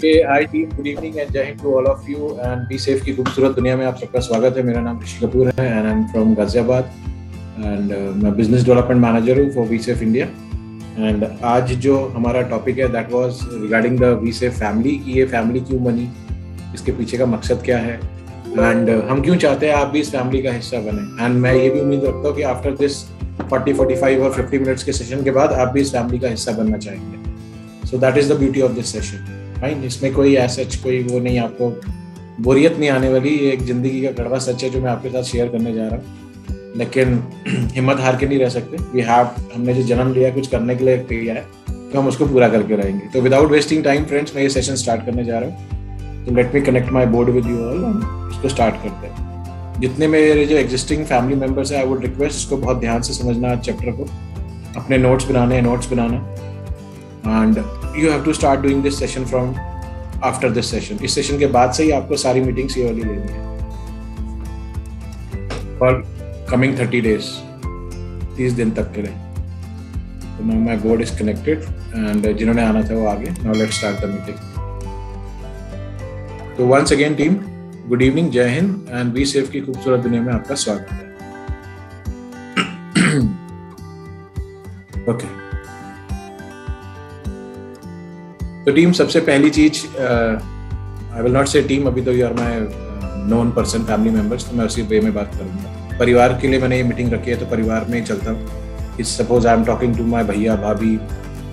Hi team, good evening and Jai Hind to all of you and B Safe की खूबसूरत दुनिया में आप सबका स्वागत है। मेरा नाम ऋषि कपूर है and I am from Ghaziabad and मैं बिजनेस डेवलपमेंट मैनेजर हूँ for be safe India. And आज जो हमारा टॉपिक है that was regarding the be safe family कि ये फैमिली क्यों बनी, इसके पीछे का मकसद क्या है एंड हम क्यों चाहते हैं आप भी इस फैमिली का हिस्सा बने। एंड मैं ये भी उम्मीद रखता हूँ कि आफ्टर दिस 40, 45 और 50 मिनट्स के सेशन के बाद आप भी इस फैमिली का हिस्सा बनना चाहेंगे। So that is the beauty of this session. Fine, इसमें कोई सच कोई वो नहीं, आपको बोरियत नहीं आने वाली। ये एक जिंदगी का कड़वा सच है जो मैं आपके साथ शेयर करने जा रहा हूँ, लेकिन हिम्मत हार के नहीं रह सकते। हमने जो जन्म लिया कुछ करने के लिए किया है तो हम उसको पूरा करके रहेंगे। तो विदाउट वेस्टिंग टाइम फ्रेंड्स, मैं ये सेशन स्टार्ट करने जा रहा हूँ। तो let me connect my board with you all, हम इसको स्टार्ट करते हैं। जितने मेरे जो एग्जिस्टिंग फैमिली मेम्बर्स हैं, आई वुड रिक्वेस्ट इसको बहुत ध्यान से समझना, आज चैप्टर को अपने notes banana and you have to start doing this session from after this session। इस सेशन के बाद से ही आपको सारी मीटिंग्स ये वाली लेनी है for coming 30 days, 30 दिन तक के लिए। तो my board is connected and जिन्होंने आना था वो आगे। now let's start the meeting। तो once again team, good evening, जय हिंद and बी सेफ की खूबसूरत दुनिया में आपका स्वागत है। ओके तो टीम, सबसे पहली चीज, I will not say team, अभी तो you are my known person, family members, तो मैं उसी वे में बात करूंगा। परिवार के लिए मैंने ये मीटिंग रखी है तो परिवार में ही चलता हूँ। Suppose I am talking to my bhaiya bhabhi,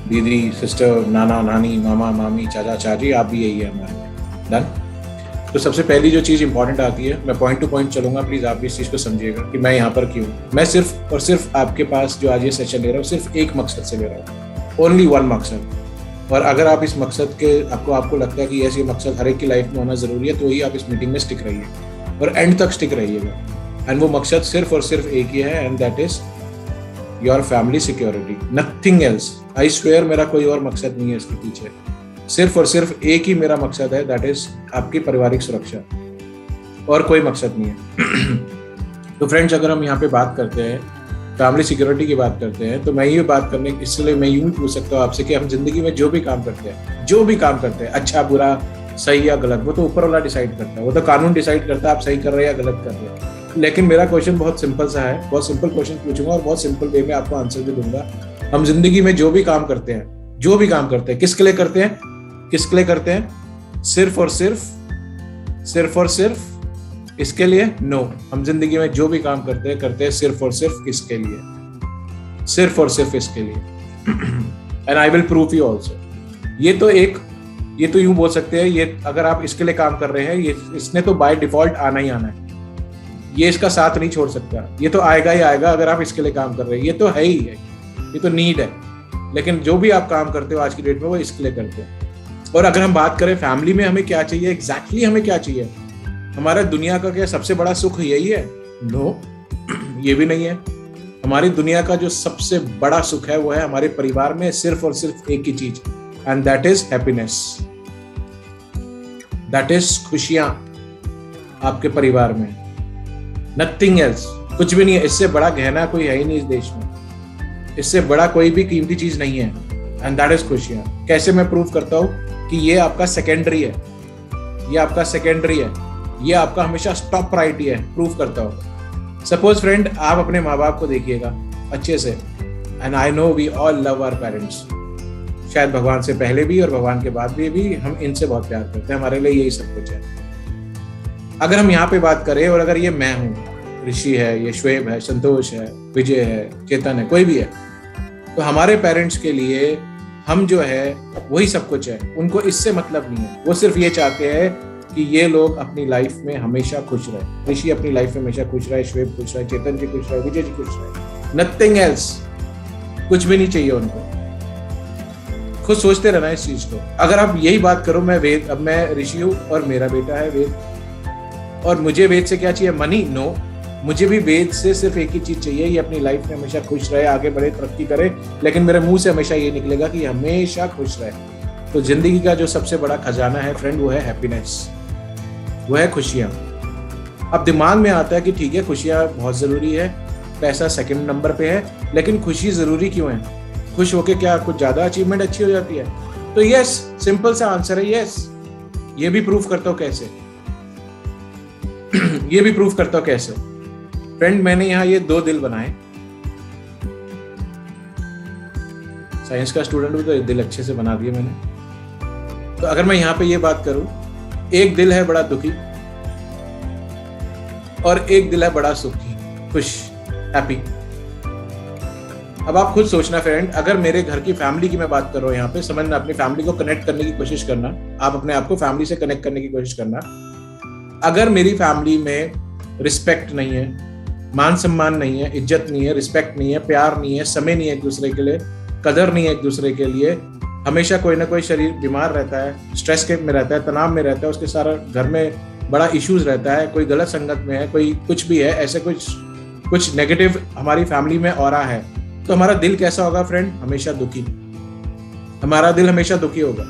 दीदी सिस्टर, नाना नानी, मामा मामी, चाचा चाची, आप भी यही है हमारे। डन। तो सबसे पहली जो चीज़ इंपॉर्टेंट आती है, मैं पॉइंट टू पॉइंट चलूंगा, प्लीज़ आप भी इस चीज़ को समझिएगा कि मैं यहाँ पर क्यों। मैं सिर्फ और सिर्फ आपके पास जो आज ये सेशन ले रहा हूँ, सिर्फ एक मकसद से ले रहा हूँ, ओनली वन मकसद। और अगर आप इस मकसद के आपको लगता है कि ये मकसद हर एक की लाइफ में होना जरूरी है, तो ही आप इस मीटिंग में स्टिक रहिए और एंड तक स्टिक रहिएगा। एंड वो मकसद सिर्फ और सिर्फ एक ही है, and that is your family security, nothing else. I swear, मेरा कोई और मकसद नहीं है इसके पीछे। सिर्फ और सिर्फ एक ही मेरा मकसद है, दैट इज आपकी पारिवारिक सुरक्षा, और कोई मकसद नहीं है। तो फ्रेंड्स, अगर हम यहाँ पे बात करते हैं फैमिली सिक्योरिटी की बात करते हैं, तो मैं ये बात करने, इसलिए मैं यूं ही पूछ सकता हूँ आपसे कि हम जिंदगी में जो भी काम करते हैं, अच्छा बुरा, सही या गलत, वो तो ऊपर वाला डिसाइड करता है, वो तो कानून डिसाइड करता है आप सही कर रहे हैं या गलत कर रहे हैं। लेकिन मेरा क्वेश्चन बहुत सिंपल सा है, बहुत सिंपल क्वेश्चन पूछूंगा और बहुत सिंपल वे में आपको आंसर भी दूंगा। हम जिंदगी में जो भी काम करते हैं, किसके लिए करते हैं? सिर्फ और सिर्फ इसके लिए? नो। हम जिंदगी में जो भी काम करते हैं सिर्फ और सिर्फ इसके लिए, सिर्फ और सिर्फ इसके लिए। And I will prove you also. ये तो यूं बोल सकते हैं, ये अगर आप इसके लिए काम कर रहे हैं, ये इसने तो बाय डिफॉल्ट आना ही आना है, ये इसका साथ नहीं छोड़ सकता, ये तो आएगा ही आएगा अगर आप इसके लिए काम कर रहे हैं, ये तो है ही है, ये तो नीड है। लेकिन जो भी आप काम करते हो आज की डेट में, वो इसके लिए करते हैं। और अगर हम बात करें फैमिली में हमें क्या चाहिए, एग्जैक्टली हमें क्या चाहिए, हमारा दुनिया का क्या सबसे बड़ा सुख यही है? नो, ये भी नहीं है। हमारी दुनिया का जो सबसे बड़ा सुख है वो है हमारे परिवार में सिर्फ और सिर्फ एक ही चीज, and that is happiness, that is खुशियां आपके परिवार में, नथिंग एल्स, कुछ भी नहीं है। इससे बड़ा गहना कोई है ही नहीं इस देश में, इससे बड़ा कोई भी कीमती चीज नहीं है, एंड दैट इज खुशियां। कैसे मैं प्रूव करता हूं कि ये आपका सेकेंडरी है, ये आपका हमेशा टॉप प्रायोरिटी है, प्रूव करता हूँ। सपोज फ्रेंड, आप अपने माँ बाप को देखिएगा अच्छे से, and I know we all love our parents, शायद भगवान से पहले भी और भगवान के बाद भी हम इनसे बहुत प्यार करते हैं, हमारे लिए यही सब कुछ है। अगर हम यहाँ पे बात करें, और अगर ये मैं हूँ, ऋषि है, ये श्वेब है, संतोष है, विजय है, चेतन है, कोई भी है, तो हमारे पेरेंट्स के लिए हम जो है वही सब कुछ है। उनको इससे मतलब नहीं है, वो सिर्फ ये चाहते हैं कि ये लोग अपनी लाइफ में हमेशा खुश रहे, ऋषि अपनी लाइफ में हमेशा खुश रहे, श्वेब खुश रहे, चेतन जी खुश रहे, विजय जी खुश रहे, नथिंग एल्स, कुछ भी नहीं चाहिए उनको। खुद सोचते रहना इस चीज को। अगर आप यही बात करो, मैं वेद, अब मैं ऋषि हूँ और मेरा बेटा है वेद, और मुझे वेद से क्या चाहिए? मनी? नो, मुझे भी वेद से सिर्फ एक ही चीज चाहिए, ये अपनी लाइफ में हमेशा खुश रहे, आगे बढ़े, तरक्की करे, लेकिन मेरे मुंह से हमेशा ये निकलेगा कि हमेशा खुश रहे। तो जिंदगी का जो सबसे बड़ा खजाना है फ्रेंड, वो है हैप्पीनेस, वो है खुशियां। अब दिमाग में आता है कि ठीक है, खुशियां बहुत जरूरी है, पैसा सेकंड नंबर पे है, लेकिन खुशी जरूरी क्यों है? खुश होके क्या कुछ ज्यादा अचीवमेंट अच्छी हो जाती है? तो यस, सिंपल सा आंसर है यस। ये भी प्रूफ करता हूँ कैसे ये भी प्रूफ करता हूँ कैसे। फ्रेंड, मैंने यहाँ ये 2 दिल बनाए। साइंस का स्टूडेंट हूँ तो दिल अच्छे से बना दिए मैंने। तो अगर मैं यहाँ पे ये बात करूं, एक दिल है बड़ा दुखी और एक दिल है बड़ा सुखी, खुश, हैप्पी। अब आप खुद सोचना फ्रेंड, अगर मेरे घर की फैमिली की मैं बात कर रहा हूँ यहाँ पे, समझना, अपनी फैमिली को कनेक्ट करने की कोशिश करना, आप अपने आप को फैमिली से कनेक्ट करने की कोशिश करना। अगर मेरी फैमिली में रिस्पेक्ट नहीं है, मान सम्मान नहीं है, इज्जत नहीं है, रिस्पेक्ट नहीं है, प्यार नहीं है, समय नहीं है एक दूसरे के लिए, कदर नहीं है एक दूसरे के लिए, हमेशा कोई ना कोई शरीर बीमार रहता है, स्ट्रेस के में रहता है, तनाव में रहता है, उसके सारा घर में बड़ा इश्यूज रहता है, कोई गलत संगत में है, कोई कुछ भी है, ऐसे कुछ नेगेटिव हमारी फैमिली में ऑरा है, तो हमारा दिल कैसा होगा फ्रेंड? हमेशा दुखी। हमारा दिल हमेशा दुखी होगा।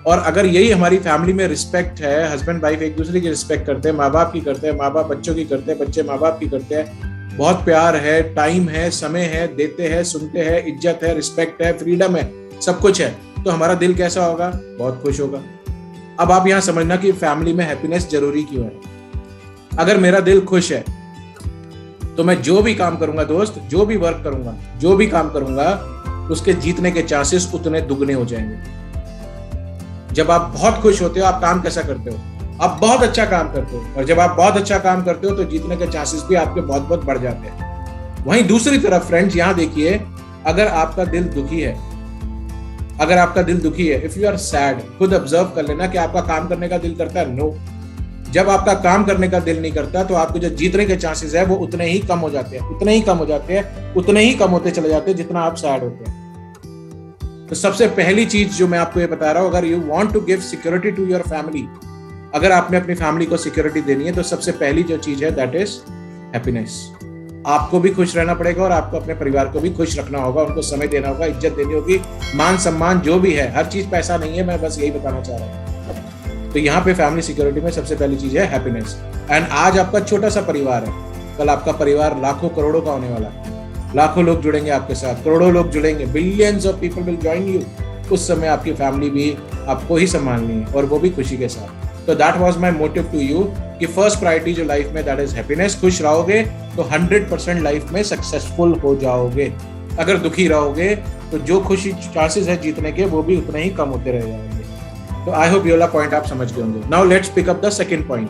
और अगर यही हमारी फैमिली में रिस्पेक्ट है, हस्बैंड वाइफ एक दूसरे की रिस्पेक्ट करते हैं, माँ बाप की करते हैं, माँ बाप बच्चों की करते हैं, बच्चे माँ बाप की करते हैं, बहुत प्यार है, टाइम है, समय है, देते हैं, सुनते हैं, इज्जत है, रिस्पेक्ट है, फ्रीडम है, सब कुछ है, तो हमारा दिल कैसा होगा? बहुत खुश होगा। अब आप यहाँ समझना कि फैमिली में हैप्पीनेस जरूरी क्यों है। अगर मेरा दिल खुश है तो मैं जो भी काम करूंगा दोस्त, जो भी वर्क करूंगा, जो भी काम करूंगा, उसके जीतने के चांसेस उतने दुगने हो जाएंगे। जब आप बहुत खुश होते हो, आप काम कैसा करते हो? आप बहुत अच्छा काम करते हो, और जब आप बहुत अच्छा काम करते हो तो जीतने के चांसेस भी आपके बहुत बहुत बढ़ जाते हैं। वहीं दूसरी तरफ फ्रेंड्स, यहाँ देखिए, अगर आपका दिल दुखी है, अगर आपका दिल दुखी है, इफ यू आर सैड, खुद ऑब्जर्व कर लेना कि आपका काम करने का दिल करता है? नो। जब आपका काम करने का दिल नहीं करता तो आपके जो जीतने के चांसेस है वो उतने ही कम हो जाते हैं, उतने ही कम हो जाते हैं, उतने ही कम होते चले जाते हैं जितना आप सैड होते हैं। तो सबसे पहली चीज जो मैं आपको ये बता रहा हूं, अगर you want to give security to your family, अगर आपने अपनी फैमिली को सिक्योरिटी देनी है, तो सबसे पहली जो चीज है दैट इज हैप्पीनेस। आपको भी खुश रहना पड़ेगा और आपको अपने परिवार को भी खुश रखना होगा, उनको समय देना होगा, इज्जत देनी होगी, मान सम्मान जो भी है, हर चीज पैसा नहीं है, मैं बस यही बताना चाह रहा हूँ। तो यहाँ पे फैमिली सिक्योरिटी में सबसे पहली चीज है हैप्पीनेस। एंड आज आपका छोटा सा परिवार है, कल आपका परिवार लाखों करोड़ों का होने वाला है। लाखों लोग जुड़ेंगे आपके साथ, करोड़ों लोग जुड़ेंगे, billions of people will join you. उस समय आपकी फैमिली भी आपको ही संभालनी है, और वो भी खुशी के साथ। तो that was my motive to you कि फर्स्ट प्रायोरिटी जो लाइफ में दैट इज हैप्पीनेस। खुश रहोगे तो 100% लाइफ में सक्सेसफुल हो जाओगे। अगर दुखी रहोगे तो जो खुशी चांसेस है जीतने के वो भी उतने ही कम होते रह जाएंगे। तो आई होप ये वाला पॉइंट आप समझ गए होंगे। Now let's pick up the second point,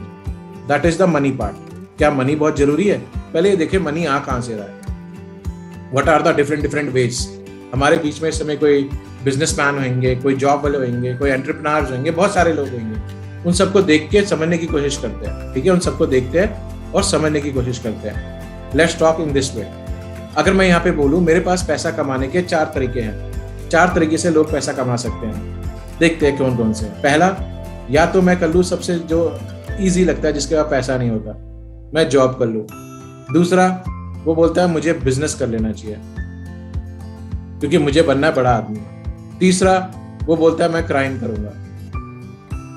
that is the money part. क्या मनी बहुत जरूरी है? पहले ये देखिए मनी आ कहां से रहा है, what are the different ways. हमारे बीच में इस समय कोई बिजनेसमैन होंगे, कोई जॉब वाले होंगे, कोई एंटरप्रेन्योर्स होंगे, बहुत सारे लोग होंगे। उन सबको देख के समझने की कोशिश करते हैं, ठीक है? उन सबको देखते हैं और समझने की कोशिश करते हैं। Let's talk in this way. अगर मैं यहाँ पे बोलूँ मेरे पास पैसा कमाने के 4 तरीके हैं, 4 तरीके से लोग पैसा कमा सकते हैं। देखते हैं कौन कौन से। पहला, या तो मैं कर लूँ सबसे जो इजी लगता है, जिसके पास पैसा नहीं होता, मैं जॉब कर लूँ। दूसरा, वो बोलता है मुझे बिजनेस कर लेना चाहिए क्योंकि मुझे बनना है बड़ा आदमी। तीसरा, वो बोलता है मैं क्राइम करूंगा।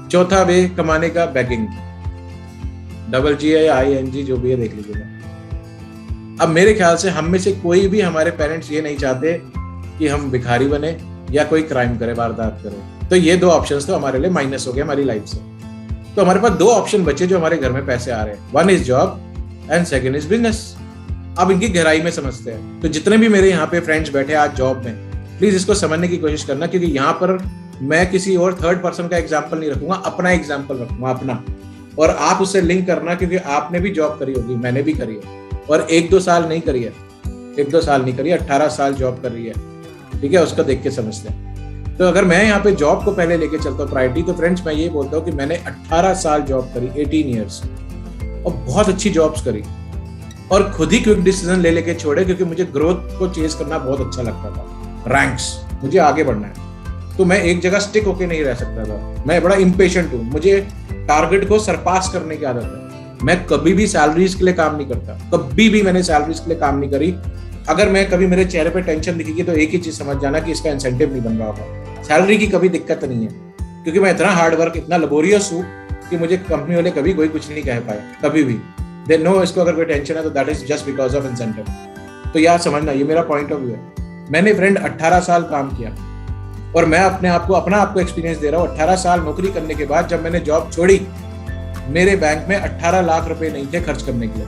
चौथा वे कमाने का, बेगिंग, डबल जी है या ING जो भी है देख लीजिएगा। अब मेरे ख्याल से हम में से कोई भी, हमारे पेरेंट्स ये नहीं चाहते कि हम भिखारी बने या कोई क्राइम करे, वारदात करे। तो ये 2 ऑप्शंस तो हमारे लिए माइनस हो गए हमारी लाइफ से। तो हमारे पास 2 ऑप्शन बचे जो हमारे घर में पैसे आ रहे हैं, 1 is job and 2nd is business. अब इनकी गहराई में समझते हैं। तो जितने भी मेरे यहाँ पे फ्रेंड्स बैठे आज जॉब में, प्लीज इसको समझने की कोशिश करना, क्योंकि यहाँ पर मैं किसी और थर्ड पर्सन का एग्जाम्पल नहीं रखूंगा, अपना एग्जाम्पल रखूंगा, अपना। और आप उससे लिंक करना, क्योंकि आपने भी जॉब करी होगी, मैंने भी करी है, और 1-2 साल नहीं करी है, 1-2 साल नहीं करी है, 18 साल जॉब कर रही है, ठीक है? उसको देख के समझते हैं। तो अगर मैं यहाँ पे जॉब को पहले लेके चलता हूँ प्रायोरिटी, तो फ्रेंड्स मैं ये बोलता हूँ कि मैंने 18 साल जॉब करी, 18 ईयर्स, और बहुत अच्छी जॉब्स करी, और खुद ही क्विक डिसीजन ले लेके छोड़े, क्योंकि मुझे ग्रोथ को चेज करना बहुत अच्छा लगता था, रैंक्स, मुझे आगे बढ़ना है। तो मैं एक जगह स्टिक होके नहीं रह सकता था, मैं बड़ा इम्पेशेंट हूँ, मुझे टारगेट को सरपास करने की आदत है। मैं कभी भी सैलरीज के लिए काम नहीं करता, कभी भी मैंने सैलरीज के लिए काम नहीं करी। अगर मैं कभी मेरे चेहरे पे टेंशन दिखेगी तो एक ही चीज समझ जाना कि इसका इंसेंटिव नहीं बन रहा होगा। सैलरी की कभी दिक्कत नहीं है, क्योंकि मैं इतना हार्ड वर्क, इतना लेबोरियस हूँ कि मुझे कंपनी वाले कभी कोई कुछ नहीं कह पाए, कभी भी। दे नो इसको अगर कोई टेंशन है तो that is just because of incentive. तो यार समझना, ये मेरा पॉइंट ऑफ व्यू है। मैंने फ्रेंड 18 साल काम किया, और मैं अपने आप को एक्सपीरियंस दे रहा हूँ। 18 साल नौकरी करने के बाद जब मैंने जॉब छोड़ी, मेरे बैंक में 18 लाख रुपए नहीं थे खर्च करने के लिए।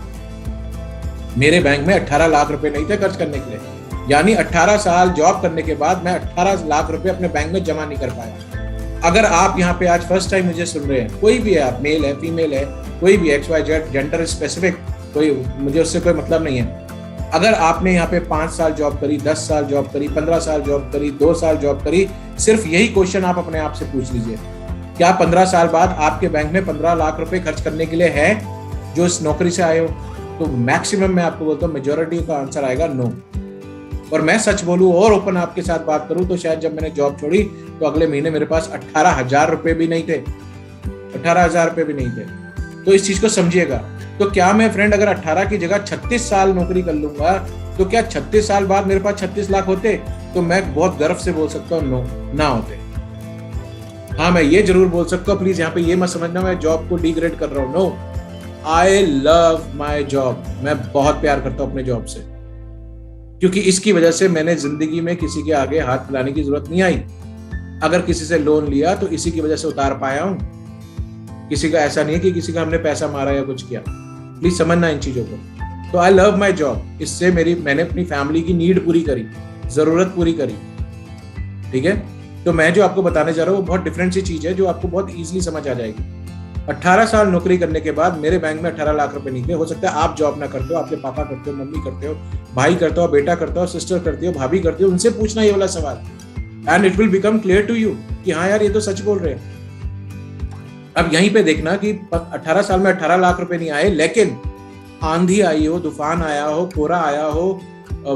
मेरे बैंक में 18 लाख रुपए नहीं थे खर्च करने के लिए, यानी 18 साल जॉब करने के बाद मैं 18 लाख रुपए अपने बैंक में जमा नहीं कर पाया। अगर आप यहाँ पे आज फर्स्ट टाइम मुझे सुन रहे हैं, कोई भी है, आप मेल है, फीमेल है, कोई भी XYZ, जेंडर स्पेसिफिक, कोई, मुझे उससे कोई मतलब नहीं है। अगर आपने यहाँ पे 5 साल जॉब करी, 10 साल जॉब करी, 15 साल जॉब करी, 2 साल जॉब करी, सिर्फ यही क्वेश्चन आप अपने आप से पूछ लीजिए, क्या 15 साल बाद आपके बैंक में 15 लाख रुपए खर्च करने के लिए है जो इस नौकरी से आए हो? तो मैक्सिमम मैं आपको बोलता हूँ मेजोरिटी का आंसर आएगा नो। और मैं सच बोलूं और ओपन आपके साथ बात करूं तो शायद जब मैंने जॉब छोड़ी तो अगले महीने मेरे पास 18,000 रुपए भी नहीं थे, 18,000 रुपए भी नहीं थे। तो इस चीज को समझिएगा। तो क्या मैं फ्रेंड अगर 18 की जगह 36 साल नौकरी कर लूंगा तो क्या 36 साल बाद मेरे पास 36 लाख होते? तो मैं बहुत गर्व से बोल सकता हूँ नो, ना होते। हाँ, मैं ये जरूर बोल सकता हूँ, प्लीज यहाँ पे ये मत समझना मैं जॉब को डिग्रेड कर रहा हूँ। No, I love my job. मैं बहुत प्यार करता हूँ अपने जॉब से, क्योंकि इसकी वजह से मैंने जिंदगी में किसी के आगे हाथ फैलाने की जरूरत नहीं आई। अगर किसी से लोन लिया तो इसी की वजह से उतार पाया हूं। किसी का ऐसा नहीं है कि किसी का हमने पैसा मारा या कुछ किया। प्लीज समझना इन चीजों को। तो आई लव माई जॉब। इससे मैंने अपनी फैमिली की नीड पूरी करी, जरूरत पूरी करी। ठीक है, तो मैं जो आपको बताने जा रहा हूँ वो बहुत डिफरेंट सी चीज है जो आपको बहुत इजीली समझ आ जाएगी। 18 साल नौकरी करने के बाद मेरे बैंक में 18 लाख रुपए नहीं थे। हो सकता है आप जॉब ना करते हो, आपके पापा करते हो, मम्मी करते हो, भाई करते हो, बेटा करते हो, सिस्टर करती हो, भाभी करती हो, उनसे पूछना ये वाला सवाल, and it will become clear to you कि हाँ यार ये तो सच बोल रहे हैं। अब यहीं पे देखना कि 18 साल में 18 लाख रुपए नहीं आए, लेकिन आंधी आई हो, तूफान आया हो, कोहरा आया हो,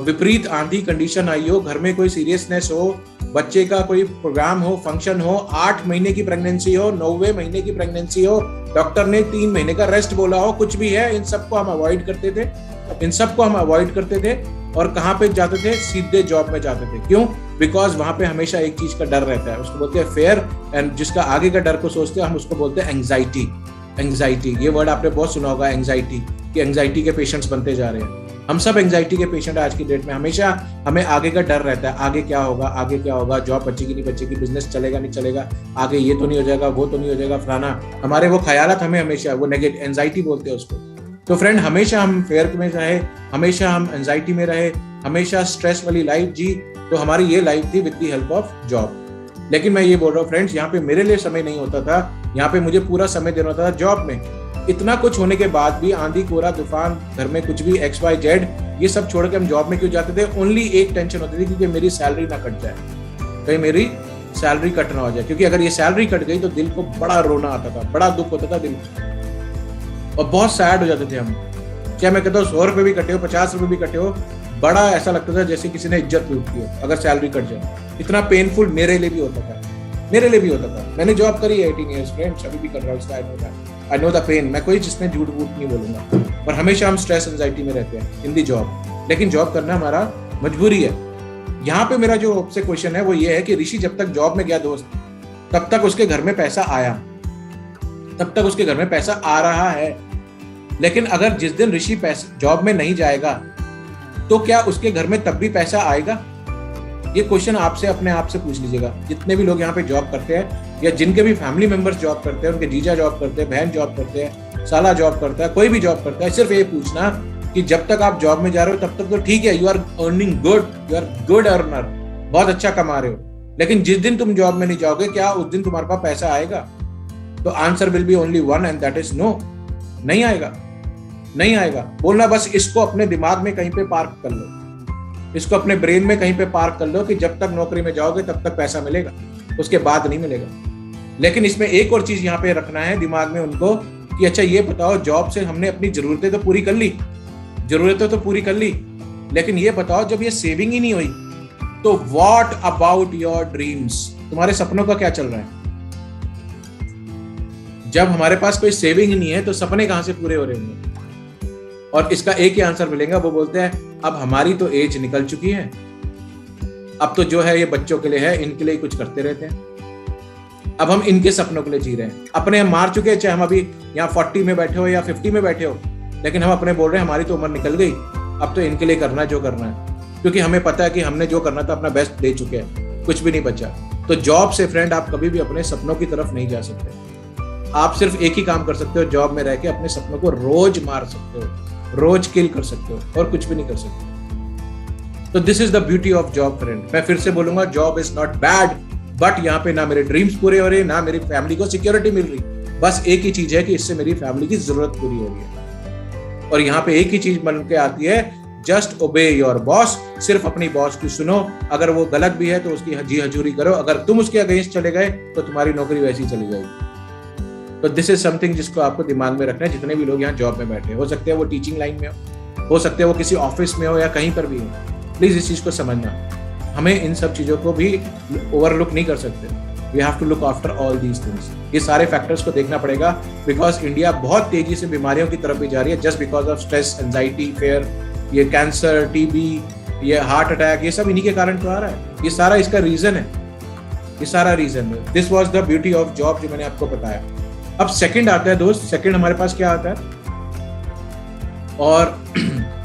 विपरीत आंधी कंडीशन आई हो, घर में कोई सीरियसनेस हो, बच्चे का कोई प्रोग्राम हो, फंक्शन हो, 8 महीने की प्रेगनेंसी हो, 9वें महीने की प्रेगनेंसी हो, डॉक्टर ने 3 महीने का रेस्ट बोला हो, कुछ भी है, इन सबको हम अवॉइड करते थे। और कहाँ पे जाते थे? सीधे जॉब में जाते थे। क्यों? बिकॉज वहां पे हमेशा एक चीज का डर रहता है, उसको बोलते हैं फेयर, एंड जिसका आगे का डर को सोचते हैं हम उसको बोलते हैं एंग्जाइटी। एंग्जाइटी, ये वर्ड आपने बहुत सुना होगा, एंग्जाइटी, कि एंग्जाइटी के पेशेंट्स बनते जा रहे हैं। हम सब एंग्जाइटी के पेशेंट आज की डेट में। हमेशा हमें आगे का डर रहता है, आगे क्या होगा, जॉब बचेगी नहीं बचेगी, बिजनेस चलेगा नहीं चलेगा, आगे ये तो नहीं हो जाएगा, वो तो नहीं हो जाएगा, फलाना। हमारे वो ख्यालात हमें हमेशा, वो नेगेटिव एंग्जाइटी बोलते हैं उसको। तो फ्रेंड, हमेशा हम फेयर में रहे, हमेशा हम एंग्जाइटी में रहे, हमेशा स्ट्रेस वाली लाइफ जी, तो हमारी ये लाइफ थी with the help of job. लेकिन मैं ये बोल रहा हूँ फ्रेंड्स, यहाँ पे मेरे लिए समय नहीं होता था, यहाँ पे मुझे पूरा समय देना होता था जॉब में। इतना कुछ होने के बाद भी, आंधी कोहरा तूफान, घर में कुछ भी XYZ, ये सब छोड़ के हम जॉब में क्यों जाते थे? ओनली एक टेंशन होती थी, क्योंकि मेरी सैलरी ना कट जाए, कहीं मेरी सैलरी कट ना हो जाए। क्योंकि अगर ये सैलरी कट गई तो दिल को बड़ा रोना आता था, बड़ा दुख होता था दिल को, और बहुत सैड हो जाते थे हम। चाहे मैं कहता हूँ 100 रुपए भी कटे हो, 50 रुपए भी कटे हो, बड़ा ऐसा लगता था जैसे किसी ने इज्जत लूट ली हो अगर सैलरी कट जाए। इतना पेनफुल मेरे लिए भी होता था। मैंने जॉब करी है 18 ईयर्स फ्रेंड्स, अभी भी कर रहा हूँ। I know the pain. मैं कोई जिसमें झूठ वूठ नहीं बोलूंगा, पर हमेशा हम स्ट्रेस एंजाइटी में रहते हैं इन दी जॉब। लेकिन जॉब करना हमारा मजबूरी है। यहाँ पे मेरा जो आपसे क्वेश्चन है वो ये है कि ऋषि जब तक जॉब में गया दोस्त, तब तक उसके घर में पैसा आया, तब तक उसके घर में पैसा आ रहा है। लेकिन अगर जिस दिन ऋषि जॉब में नहीं जाएगा तो क्या उसके घर में तब भी पैसा आएगा? ये क्वेश्चन आपसे अपने आप से पूछ लीजिएगा। जितने भी लोग यहाँ पे जॉब करते हैं, या जिनके भी फैमिली मेंबर्स जॉब करते हैं, उनके जीजा जॉब करते हैं, बहन जॉब करते हैं, साला जॉब करता है, कोई भी जॉब करता है, सिर्फ ये पूछना कि जब तक आप जॉब में जा रहे हो तब तक तो ठीक है, you are earning good, you are good earner, बहुत अच्छा कमा रहे हो। लेकिन जिस दिन तुम जॉब में नहीं जाओगे, क्या उस दिन तुम्हारे पास पैसा आएगा? तो answer will be only one, and that is no. नहीं आएगा। बोलना बस इसको अपने दिमाग में कहीं पे पार्क कर लो, इसको अपने ब्रेन में कहीं पे पार्क कर लो कि जब तक नौकरी में जाओगे तब तक पैसा मिलेगा, उसके बाद नहीं मिलेगा। लेकिन इसमें एक और चीज यहाँ पे रखना है दिमाग में उनको कि अच्छा ये बताओ, जॉब से हमने अपनी जरूरतें तो पूरी कर ली, लेकिन ये बताओ जब ये सेविंग ही नहीं हुई तो व्हाट अबाउट योर ड्रीम्स? तुम्हारे सपनों का क्या चल रहा है? जब हमारे पास कोई सेविंग नहीं है तो सपने कहां से पूरे हो रहे होंगे? और इसका एक ही आंसर मिलेगा, वो बोलते हैं अब हमारी तो एज निकल चुकी है, अब तो जो है ये बच्चों के लिए है, इनके लिए कुछ करते रहते हैं, अब हम इनके सपनों के लिए जी रहे हैं। अपने हम मार चुके हैं, चाहे हम अभी यहाँ 40 में बैठे हो या 50 में बैठे हो, लेकिन हम अपने बोल रहे हैं हमारी तो उम्र निकल गई, अब तो इनके लिए करना है जो करना है, क्योंकि हमें पता है कि हमने जो करना था अपना बेस्ट दे चुके हैं, कुछ भी नहीं बचा। तो जॉब से फ्रेंड आप कभी भी अपने सपनों की तरफ नहीं जा सकते। आप सिर्फ एक ही काम कर सकते हो, जॉब में रह के अपने सपनों को रोज मार सकते हो, रोज किल कर सकते हो, और कुछ भी नहीं कर सकते। तो this is the beauty of job friend. मैं फिर से बोलूंगा, job is not bad, but यहाँ पे ना मेरे ड्रीम्स पूरे हो रहे, ना मेरी फैमिली को सिक्योरिटी मिल रही। बस एक ही चीज है कि इससे मेरी फैमिली की जरूरत पूरी हो रही है। और यहाँ पे एक ही चीज बन के आती है, जस्ट ओबे योर बॉस। सिर्फ अपनी बॉस की सुनो, अगर वो गलत भी है तो उसकी जी हजूरी करो, अगर तुम उसके अगेंस्ट चले गए तो तुम्हारी नौकरी वैसी चली जाएगी। तो दिस इज समथिंग जिसको आपको दिमाग में रखना है। जितने भी लोग यहाँ जॉब में बैठे, हो सकते हैं वो टीचिंग लाइन में हो सकते हैं वो किसी ऑफिस में हो या कहीं पर भी हो, प्लीज इस चीज को समझना। हमें इन सब चीजों को भी ओवरलुक नहीं कर सकते। We have to look after all these things. ये सारे फैक्टर्स को देखना पड़ेगा, बिकॉज इंडिया बहुत तेजी से बीमारियों की तरफ भी जा रही है, just because of stress, anxiety, fair. ये कैंसर, टीबी, ये हार्ट अटैक, ये सब इन्हीं के कारण तो आ रहा है। ये सारा इसका रीजन है, ये सारा रीजन है। This was the beauty of job जो मैंने आपको बताया। अब सेकंड आता है दोस्त, सेकंड हमारे पास क्या आता है, और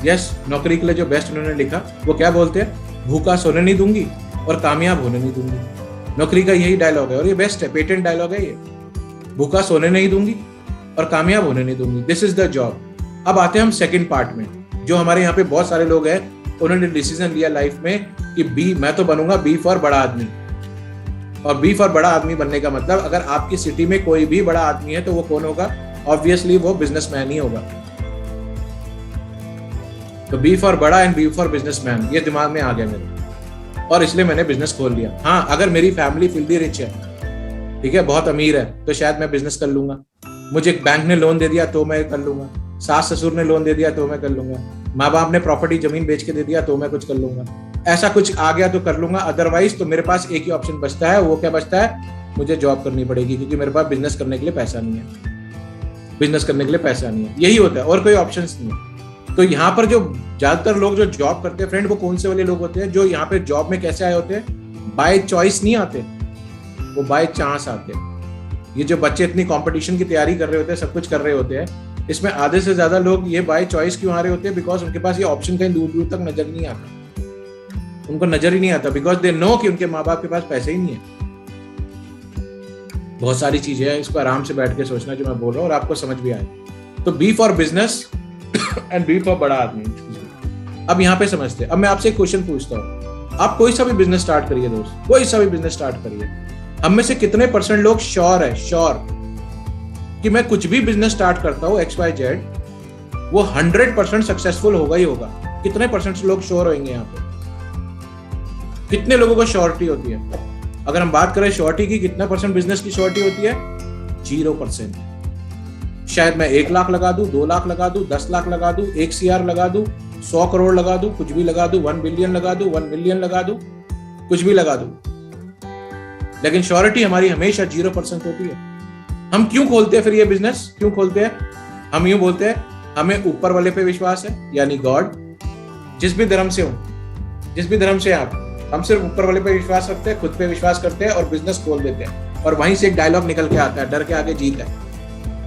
यस नौकरी के लिए जो बेस्ट उन्होंने लिखा वो क्या बोलते हैं, भूखा सोने नहीं दूंगी और कामयाब होने नहीं दूंगी। नौकरी का यही डायलॉग है और ये बेस्ट है, पेटेंट डायलॉग है ये। भूखा सोने नहीं दूंगी और कामयाब होने नहीं दूंगी, दिस इज द जॉब। अब आते हैं हम सेकंड पार्ट में। जो हमारे यहाँ पे बहुत सारे लोग हैं, उन्होंने डिसीजन लिया लाइफ में कि मैं तो बनूंगा बी फॉर बड़ा आदमी। और बी फॉर बड़ा आदमी बनने का मतलब, अगर आपकी सिटी में कोई भी बड़ा आदमी है तो वो कौन होगा, ऑब्वियसली वो बिजनेसमैन ही होगा। तो बी फॉर बड़ा एंड बी फॉर बिजनेसमैन, ये दिमाग में आ गया मेरे, और इसलिए मैंने बिजनेस खोल लिया। हाँ, अगर मेरी फैमिली फिल्दी रिच है, ठीक है, बहुत अमीर है, तो शायद मैं बिजनेस कर लूंगा। मुझे एक बैंक ने लोन दे दिया तो मैं कर लूंगा, सास ससुर ने लोन दे दिया तो मैं कर लूंगा, माँ बाप ने प्रॉपर्टी जमीन बेच के दे दिया तो मैं कुछ कर लूंगा। ऐसा कुछ आ गया तो कर लूंगा, अदरवाइज तो मेरे पास एक ही ऑप्शन बचता है। वो क्या बचता है, मुझे जॉब करनी पड़ेगी, क्योंकि मेरे पास बिजनेस करने के लिए पैसा नहीं है। बिजनेस करने के लिए पैसा नहीं है, यही होता है, और कोई ऑप्शन नहीं है। तो यहाँ पर जो ज्यादातर लोग जो जॉब करते हैं फ्रेंड, वो कौन से वाले लोग होते हैं, जो यहाँ पे जॉब में कैसे आए होते हैं, बाय चॉइस नहीं आते, वो बाय चांस आते हैं। ये जो बच्चे इतनी कंपटीशन की तैयारी कर रहे होते हैं, सब कुछ कर रहे होते हैं, इसमें आधे से ज्यादा लोग ये बाय चॉइस क्यों आ रहे होते हैं, बिकॉज उनके पास ये ऑप्शन कहीं दूर दूर तक नजर नहीं आता, उनको नजर ही नहीं आता, बिकॉज दे नो कि उनके माँ बाप के पास पैसे ही नहीं है। बहुत सारी चीजें हैं, इसको आराम से बैठ के सोचना जो मैं बोल रहा हूँ, और आपको समझ भी आए। तो B for business and B for बड़ा आदमी। अब यहाँ पे समझते हैं। अब मैं आपसे एक क्वेश्चन पूछता हूँ, आप कोई सा भी बिजनेस स्टार्ट करिए दोस्त, कोई सा भी बिजनेस स्टार्ट करिए, हम में से कितने परसेंट लोग श्योर है, श्योर कि मैं कुछ भी बिजनेस स्टार्ट करता हूँ XYZ, वो 100% सक्सेसफुल होगा ही होगा? कितने परसेंट लोग श्योर होंगे यहाँ पे? कितने लोगों को श्योरिटी होती है? अगर हम बात करें श्योरिटी की, कितना परसेंट बिजनेस की श्योरिटी होती है? 0%। शायद मैं 1 लाख लगा दूं, 2 लाख लगा दूं, 10 लाख लगा दूं, 1 CR लगा दूं, 100 करोड़ लगा दूं, कुछ भी लगा दूं, 1 बिलियन लगा दूं, 1 मिलियन लगा दूं, कुछ भी लगा दूं, लेकिन श्योरिटी हमारी हमेशा 0% होती है। हम क्यों खोलते हैं फिर ये बिजनेस? क्यों खोलते हैं? हम यूं बोलते हैं, हमें ऊपर वाले पे विश्वास है, यानी गॉड। जिस भी धर्म से हो, जिस भी धर्म से आप, हम सिर्फ ऊपर वाले पे विश्वास रखते हैं, खुद पे विश्वास करते हैं और बिजनेस खोल देते हैं। और वहीं से एक डायलॉग निकल के आता है, डर के आगे जीत है,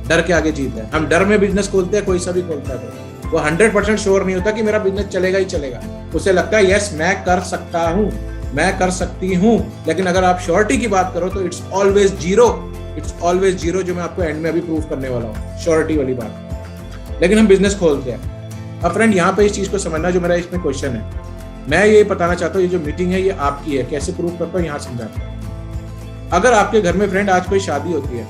डर के आगे जीत है। हम डर में बिजनेस खोलते हैं, कोई सा भी खोलता है तो वो 100% श्योर नहीं होता कि मेरा बिजनेस चलेगा ही चलेगा। उसे लगता है यस मैं कर सकता हूँ, मैं कर सकती हूँ। लेकिन अगर आप श्योरिटी की बात करो तो it's always zero, it's always zero, जो मैं आपको एंड में अभी प्रूव करने वाला हूँ, श्योरिटी वाली बात। लेकिन हम बिजनेस खोलते हैं। अब फ्रेंड यहाँ पे इस चीज को समझना जो मेरा इसमें क्वेश्चन है, मैं ये बताना चाहता हूँ, ये जो मीटिंग है ये आपकी है, कैसे प्रूव करता हूँ यहाँ समझाता हूँ। अगर आपके घर में फ्रेंड आज कोई शादी होती है,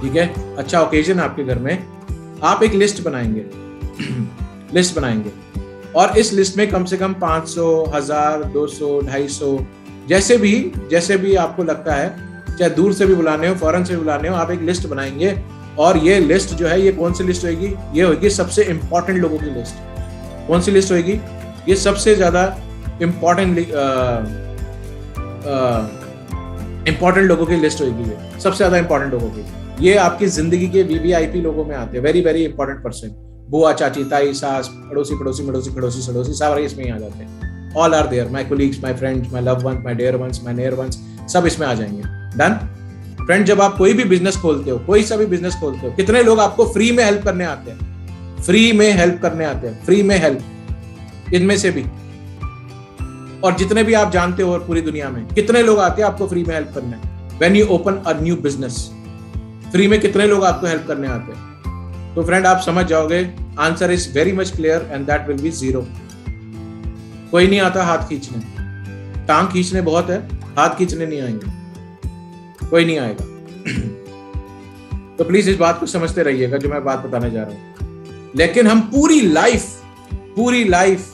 ठीक है, अच्छा ओकेजन आपके घर में, आप एक लिस्ट बनाएंगे लिस्ट बनाएंगे, और इस लिस्ट में कम से कम 500, 1000, 200, 250, जैसे भी आपको लगता है, चाहे दूर से भी बुलाने हो, फॉरेन से भी बुलाने हो, आप एक लिस्ट बनाएंगे। और ये लिस्ट जो है, ये कौन सी लिस्ट होगी? ये होगी सबसे इंपॉर्टेंट लोगों की लिस्ट। कौन सी लिस्ट होगी? ये सबसे ज्यादा इंपॉर्टेंट लोगों की लिस्ट होगी, ये सबसे ज्यादा इंपॉर्टेंट लोगों की। ये आपकी जिंदगी के VVIP लोगों में आते हैं, वेरी वेरी इंपॉर्टेंट पर्सन। बुआ, चाची, ताई, सास, पड़ोसी, पड़ोसी सारे इसमें ही आ जाते हैं। All are there, my colleagues, my friends, my love ones, my dear ones, my near ones, सब इसमें आ जाएंगे। Done friend. जब आप कोई भी बिजनेस खोलते हो, कोई सा भी बिजनेस खोलते हो, कितने लोग आपको फ्री में हेल्प करने आते हैं? फ्री में हेल्प करने आते हैं, फ्री में हेल्प। इनमें से भी और जितने भी आप जानते हो और पूरी दुनिया में कितने लोग आते हैं आपको फ्री में हेल्प करने? When you open a new business, free में कितने लोग आपको हेल्प करने आते हैं? तो फ्रेंड आप समझ जाओगे, answer is very much clear and that will be 0। कोई नहीं आता हाथ खींचने, टांग खींचने बहुत है, हाथ खींचने नहीं आएंगे, कोई नहीं आएगा। तो प्लीज इस बात को समझते रहिएगा जो मैं बात बताने जा रहा हूं। लेकिन हम पूरी लाइफ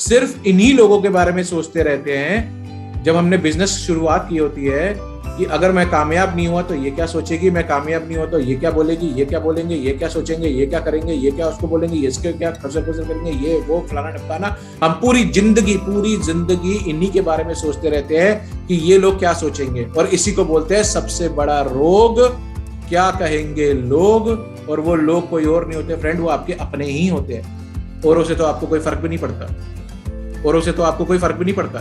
सिर्फ इन्हीं लोगों के बारे में सोचते रहते हैं। जब हमने बिजनेस शुरुआत की होती है कि अगर मैं कामयाब नहीं हुआ तो ये क्या सोचेगी, मैं कामयाब नहीं हुआ तो ये क्या बोलेगी, ये क्या बोलेंगे, ये क्या सोचेंगे, ये क्या करेंगे, ये क्या उसको बोलेंगे, ये इसके क्या खर्चा करेंगे, ये वो फलाना ढमकाना। हम पूरी जिंदगी इन्हीं के बारे में सोचते रहते हैं कि ये लोग क्या सोचेंगे। और इसी को बोलते हैं सबसे बड़ा रोग, क्या कहेंगे लोग। और वो लोग कोई और नहीं होते फ्रेंड, वो आपके अपने ही होते हैं। औरों से तो आपको कोई फर्क भी नहीं पड़ता,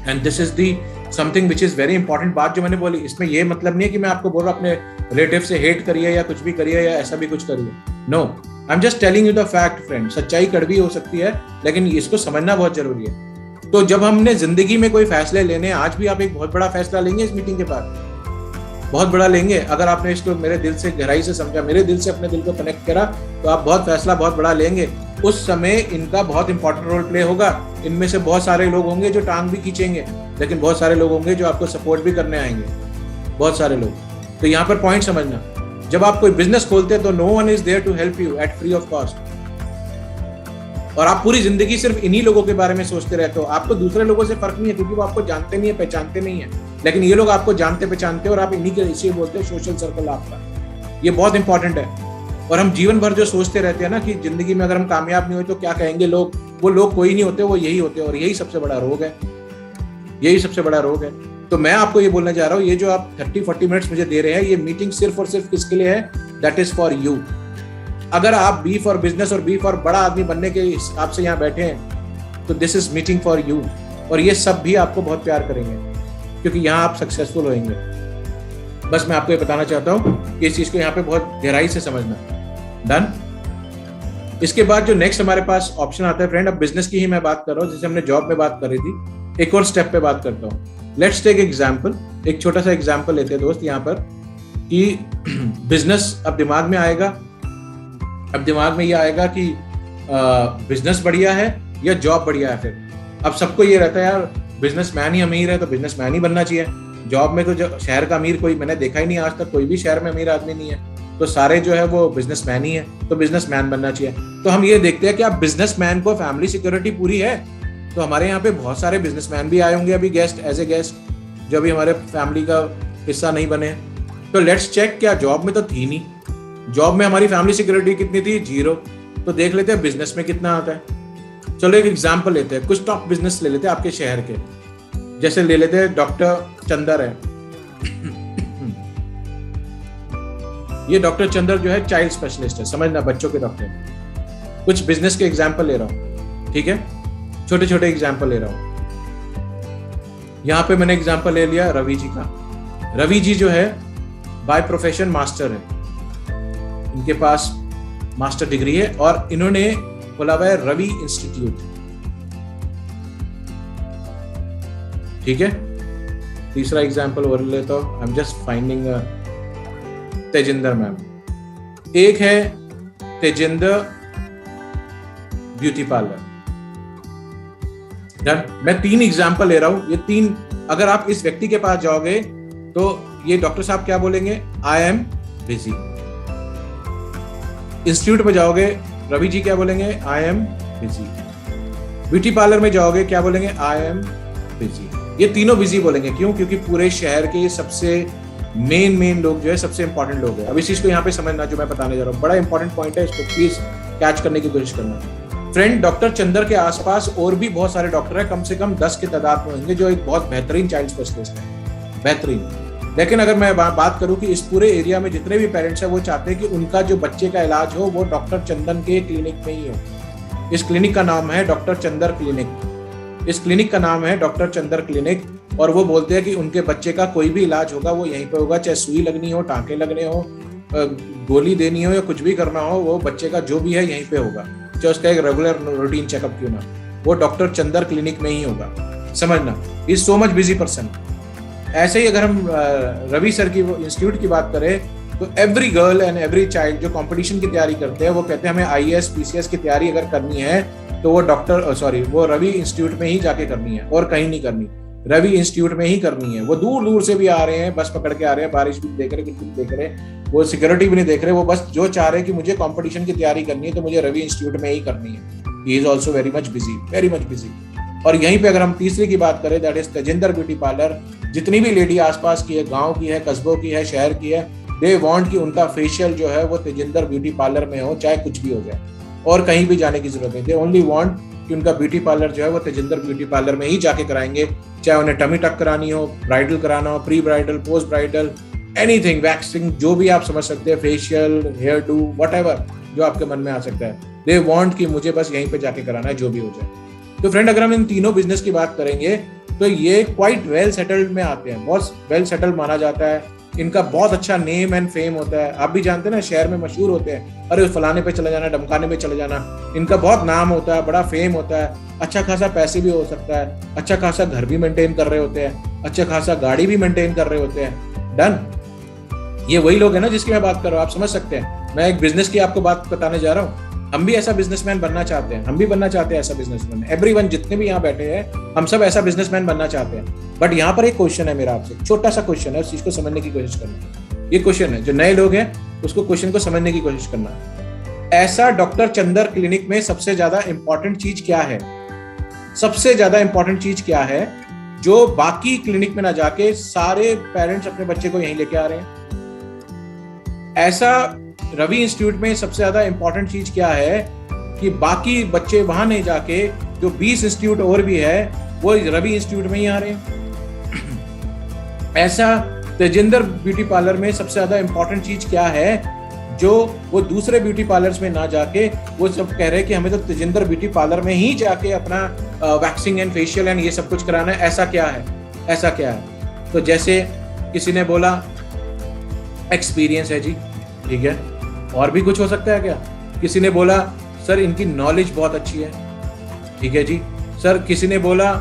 and this is the something which is very important बात जो मैंने बोली। इसमें ये मतलब नहीं है कि मैं आपको बोल रहा हूं अपने रिलेटिव से हेट करिए या कुछ भी करिए या ऐसा भी कुछ करिए। No, I am just telling you the fact friend. सच्चाई कड़वी हो सकती है लेकिन इसको समझना बहुत जरूरी है। तो जब हमने जिंदगी में कोई फैसले लेने, आज भी आप एक बहुत बड़ा फैसला लेंगे इस मीटिंग के बाद, बहुत बड़ा लेंगे। अगर आपने इसको मेरे दिल से गहराई से समझा, मेरे दिल से अपने दिल को कनेक्ट करा, तो आप फैसला बहुत बड़ा लेंगे। उस समय इनका बहुत इंपॉर्टेंट रोल प्ले होगा। इनमें से बहुत सारे लोग होंगे जो टांग भी खींचेंगे, लेकिन बहुत सारे लोग होंगे जो आपको सपोर्ट भी करने आएंगे, बहुत सारे लोग। तो यहाँ पर पॉइंट समझना, जब आप कोई बिजनेस खोलते हैं तो no one is there to help you at free of cost. और आप पूरी जिंदगी सिर्फ इन्हीं लोगों के बारे में सोचते रहते हो। आपको दूसरे लोगों से फर्क नहीं है क्योंकि वो आपको जानते नहीं है, पहचानते नहीं है। लेकिन ये लोग आपको जानते पहचानते और आप इन्हीं के इसी बोलते हैं सोशल सर्कल आपका। ये बहुत इंपॉर्टेंट है। और हम जीवन भर जो सोचते रहते हैं ना कि जिंदगी में अगर हम कामयाब नहीं हुए तो क्या कहेंगे लोग, वो लोग कोई नहीं होते, वो यही होते हैं। और यही सबसे बड़ा रोग है। तो मैं आपको ये बोलने जा रहा हूँ, ये जो आप 30-40 मिनट्स मुझे दे रहे हैं, ये मीटिंग सिर्फ और सिर्फ किसके लिए है? That is for you. अगर आप बी फॉर बिजनेस और बी फॉर बड़ा आदमी बनने के हिसाब से यहाँ बैठे हैं तो this is meeting for you. और ये सब भी आपको बहुत प्यार करेंगे क्योंकि यहाँ आप सक्सेसफुल होंगे। बस मैं आपको ये बताना चाहता हूँ कि इस चीज को यहाँ पे बहुत गहराई से समझना। डन। इसके बाद जो नेक्स्ट हमारे पास ऑप्शन आता है फ्रेंड, अब बिजनेस की ही मैं बात कर रहा हूँ, जैसे हमने जॉब में बात करी थी। एक और स्टेप पे बात करता हूँ। लेट्स टेक एग्जाम्पल, एक छोटा सा एग्जाम्पल लेते हैं दोस्त यहाँ पर कि बिजनेस अब दिमाग में आएगा। अब दिमाग में ये आएगा कि बिजनेस बढ़िया है या जॉब बढ़िया है। फिर अब सबको ये रहता है यार बिजनेसमैन ही अमीर है तो बिजनेसमैन ही बनना चाहिए। जॉब में तो शहर का अमीर कोई मैंने देखा ही नहीं आज तक, कोई भी शहर में अमीर आदमी नहीं है, तो सारे जो है वो बिजनेसमैन ही है, तो बिजनेसमैन बनना चाहिए। तो हम ये देखते हैं कि आप बिजनेसमैन को फैमिली सिक्योरिटी पूरी है। तो हमारे यहाँ पे बहुत सारे बिजनेसमैन भी आए होंगे अभी गेस्ट, एज ए गेस्ट, जो अभी हमारे फैमिली का हिस्सा नहीं बने। तो लेट्स चेक, क्या जॉब में तो थी नहीं, जॉब में हमारी फैमिली सिक्योरिटी कितनी थी? 0। तो देख लेते हैं बिजनेस में कितना आता है। चलो एक एग्जांपल लेते हैं, कुछ टॉप बिजनेस ले लेते हैं आपके शहर के। जैसे ले लेते हैं डॉक्टर चंदर है। ये डॉक्टर चंदर जो है चाइल्ड स्पेशलिस्ट है, समझना, बच्चों के डॉक्टर। कुछ बिजनेस के एग्जांपल ले रहा हूँ, ठीक है, छोटे छोटे एग्जांपल ले रहा हूँ। यहाँ पे मैंने एग्जांपल ले लिया रवि जी का। रवि जी जो है बाय प्रोफेशन मास्टर है, इनके पास मास्टर डिग्री है और इन्होंने खोला हुआ है रवि इंस्टीट्यूट, ठीक है। तीसरा एग्जांपल और लेता हूं, आई am just finding Tejinder ma'am. एक है तेजिंदर ब्यूटी पार्लर। डन। मैं 3 एग्जांपल ले रहा हूं, ये 3 अगर आप इस व्यक्ति के पास जाओगे तो ये डॉक्टर साहब क्या बोलेंगे? I am busy. इंस्टीट्यूट में जाओगे रवि जी क्या बोलेंगे? I am busy. Beauty parlour में जाओगे क्या बोलेंगे? I am busy. ये तीनों बिजी बोलेंगे। क्यों? क्योंकि पूरे शहर के सबसे मेन लोग जो है, सबसे इंपॉर्टेंट लोग हैं। अब इस चीज को यहाँ पे समझना जो मैं बताने जा रहा हूँ, बड़ा इंपॉर्टेंट पॉइंट है, इसको प्लीज कैच करने की कोशिश करना। फ्रेंड, डॉक्टर चंदर के आसपास और भी बहुत सारे डॉक्टर हैं, कम से कम 10 की तादाद में होंगे, जो एक बहुत बेहतरीन चाइल्ड स्पेशलिस्ट है, बेहतरीन। लेकिन अगर मैं बात करूं कि इस पूरे एरिया में जितने भी पेरेंट्स हैं वो चाहते हैं कि उनका जो बच्चे का इलाज हो वो डॉक्टर चंदन के क्लिनिक में ही हो। इस क्लिनिक का नाम है डॉक्टर चंदर क्लिनिक। इस क्लिनिक का नाम है डॉक्टर चंदर क्लिनिक। और वो बोलते हैं कि उनके बच्चे का कोई भी इलाज होगा वो यहीं पे होगा, चाहे सुई लगनी हो, टांके लगने हो, गोली देनी हो या कुछ भी करना हो, वो बच्चे का जो भी है यहीं पे होगा, चाहे उसका एक रेगुलर रूटीन चेकअप क्यों ना। वो डॉक्टर चंदर क्लिनिक में ही होगा, समझना। Is so much busy person. ऐसे ही अगर हम रवि सर की इंस्टीट्यूट की बात करें तो every girl and every child जो कंपटीशन की तैयारी करते हैं वो कहते हैं हमें आईएएस पीसीएस की तैयारी अगर करनी है तो वो रवि इंस्टीट्यूट में ही जाके करनी है और कहीं नहीं करनी, रवि इंस्टीट्यूट में ही करनी है। वो दूर दूर से भी आ रहे हैं, बस पकड़ के आ रहे हैं, बारिश भी देख रहे, कुछ भी देख रहे, वो सिक्योरिटी भी नहीं देख रहे, वो बस जो चाह रहे हैं कि मुझे कंपटीशन की तैयारी करनी है तो मुझे रवि इंस्टीट्यूट में ही करनी है। He is also very much busy. और यहीं पे अगर हम तीसरे की बात करें, that is Tejinder beauty parlour. जितनी भी लेडी आसपास की है, गांव की है, कस्बों की है, शहर की है, दे वांट कि उनका फेशियल जो है वो तेजिंदर ब्यूटी पार्लर में हो, चाहे कुछ भी हो जाए, और कहीं भी जाने की जरूरत नहीं। दे ओनली वांट कि उनका ब्यूटी पार्लर जो है वो तेजिंदर ब्यूटी पार्लर में ही जाके कराएंगे, चाहे उन्हें टमी टक करानी हो, ब्राइडल कराना हो, pre bridal, post bridal, anything, waxing, जो भी आप समझ सकते हैं, फेशियल, हेयर डू, व्हाटएवर जो आपके मन में आ सकता है, दे वांट कि मुझे बस यहीं पे जाके कराना है, जो भी हो जाए। तो फ्रेंड, अगर हम इन तीनों बिजनेस की बात करेंगे तो ये क्वाइट वेल सेटल्ड में आते हैं, बहुत वेल सेटल्ड माना जाता है, इनका बहुत अच्छा नेम एंड फेम होता है। आप भी जानते हैं ना, शहर में मशहूर होते हैं, अरे फलाने पे चले जाना, डमकाने पे चले जाना, इनका बहुत नाम होता है, बड़ा फेम होता है, अच्छा खासा पैसे भी हो सकता है, अच्छा खासा घर भी मेंटेन कर रहे होते हैं, अच्छा खासा गाड़ी भी मेंटेन कर रहे होते हैं। डन। ये वही लोग हैं ना जिसकी मैं बात कर रहा हूँ, आप समझ सकते हैं। मैं एक बिजनेस की आपको बात बताने जा रहा हूँ। हम भी ऐसा बिजनेसमैन बनना चाहते हैं, हम भी बनना चाहते हैं ऐसा बिजनेसमैन। एवरीवन, जितने भी यहाँ बैठे हैं, हम सब ऐसा बिजनेसमैन बनना चाहते हैं। बट यहाँ पर एक क्वेश्चन है मेरा आपसे, छोटा सा क्वेश्चन है, उस चीज को समझने की कोशिश करना। ये क्वेश्चन है, जो नए लोग हैं उसको क्वेश्चन को समझने की कोशिश करना। ऐसा डॉक्टर चंदर क्लिनिक में सबसे ज्यादा इंपॉर्टेंट चीज क्या है? सबसे ज्यादा इंपॉर्टेंट चीज क्या है जो बाकी क्लिनिक में ना जाके सारे पेरेंट्स अपने बच्चे को यहीं लेके आ रहे हैं? ऐसा रवि इंस्टीट्यूट में सबसे ज्यादा इंपॉर्टेंट चीज क्या है कि बाकी बच्चे वहां नहीं जाके, जो 20 इंस्टीट्यूट और भी है वो रवि इंस्टीट्यूट में ही आ रहे हैं? ऐसा तेजिंदर ब्यूटी पार्लर में सबसे ज्यादा इंपॉर्टेंट चीज क्या है जो वो दूसरे ब्यूटी पार्लर्स में ना जाके वो सब कह रहे हैं कि हमें तो तेजिंदर ब्यूटी पार्लर में ही जाके अपना वैक्सिंग एंड फेशियल एंड ये सब कुछ कराना है? ऐसा क्या है? ऐसा क्या है? तो जैसे किसी ने बोला एक्सपीरियंस है जी, ठीक है, और भी कुछ हो सकता है क्या? किसी ने बोला सर इनकी नॉलेज बहुत अच्छी है, ठीक है जी। सर किसी ने बोला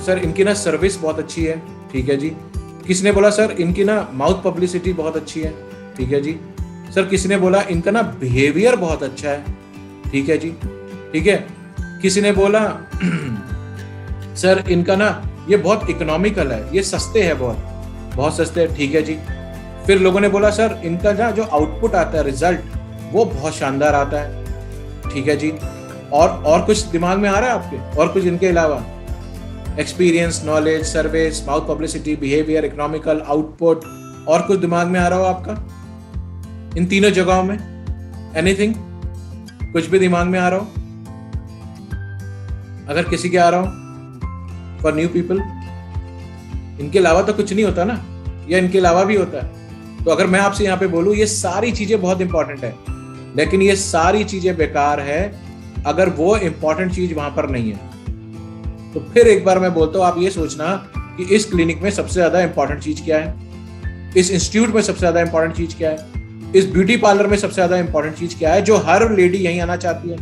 सर इनकी ना सर्विस बहुत अच्छी है, ठीक है जी। किसी ने बोला सर इनकी ना माउथ पब्लिसिटी बहुत अच्छी है, ठीक है जी। सर किसी ने बोला इनका ना बिहेवियर बहुत अच्छा है, ठीक है जी, ठीक है। किसी ने बोला सर इनका ना ये बहुत इकोनॉमिकल है, ये सस्ते है, बहुत सस्ते है, ठीक है जी। फिर लोगों ने बोला सर इनका ना जो आउटपुट आता है, रिजल्ट, वो बहुत शानदार आता है, ठीक है जी। और कुछ दिमाग में आ रहा है आपके? और कुछ इनके अलावा? Experience, knowledge, service, mouth publicity, behaviour, economical, output, और कुछ दिमाग में आ रहा हो आपका इन तीनों जगहों में? एनीथिंग? कुछ भी दिमाग में आ रहा हो? अगर किसी के आ रहा हो फॉर न्यू पीपल, इनके अलावा तो कुछ नहीं होता ना, या इनके अलावा भी होता है? तो अगर मैं आपसे यहाँ पे बोलूँ ये सारी चीजें बहुत इंपॉर्टेंट है, लेकिन ये सारी चीजें बेकार है अगर वो इंपॉर्टेंट चीज वहां पर नहीं है। तो फिर एक बार मैं बोलता हूँ, आप ये सोचना कि इस क्लिनिक में सबसे ज्यादा इंपॉर्टेंट चीज क्या है, इस इंस्टीट्यूट में सबसे ज्यादा इंपॉर्टेंट चीज क्या है, इस ब्यूटी पार्लर में सबसे ज्यादा इंपॉर्टेंट चीज क्या है जो हर लेडी यहीं आना चाहती है,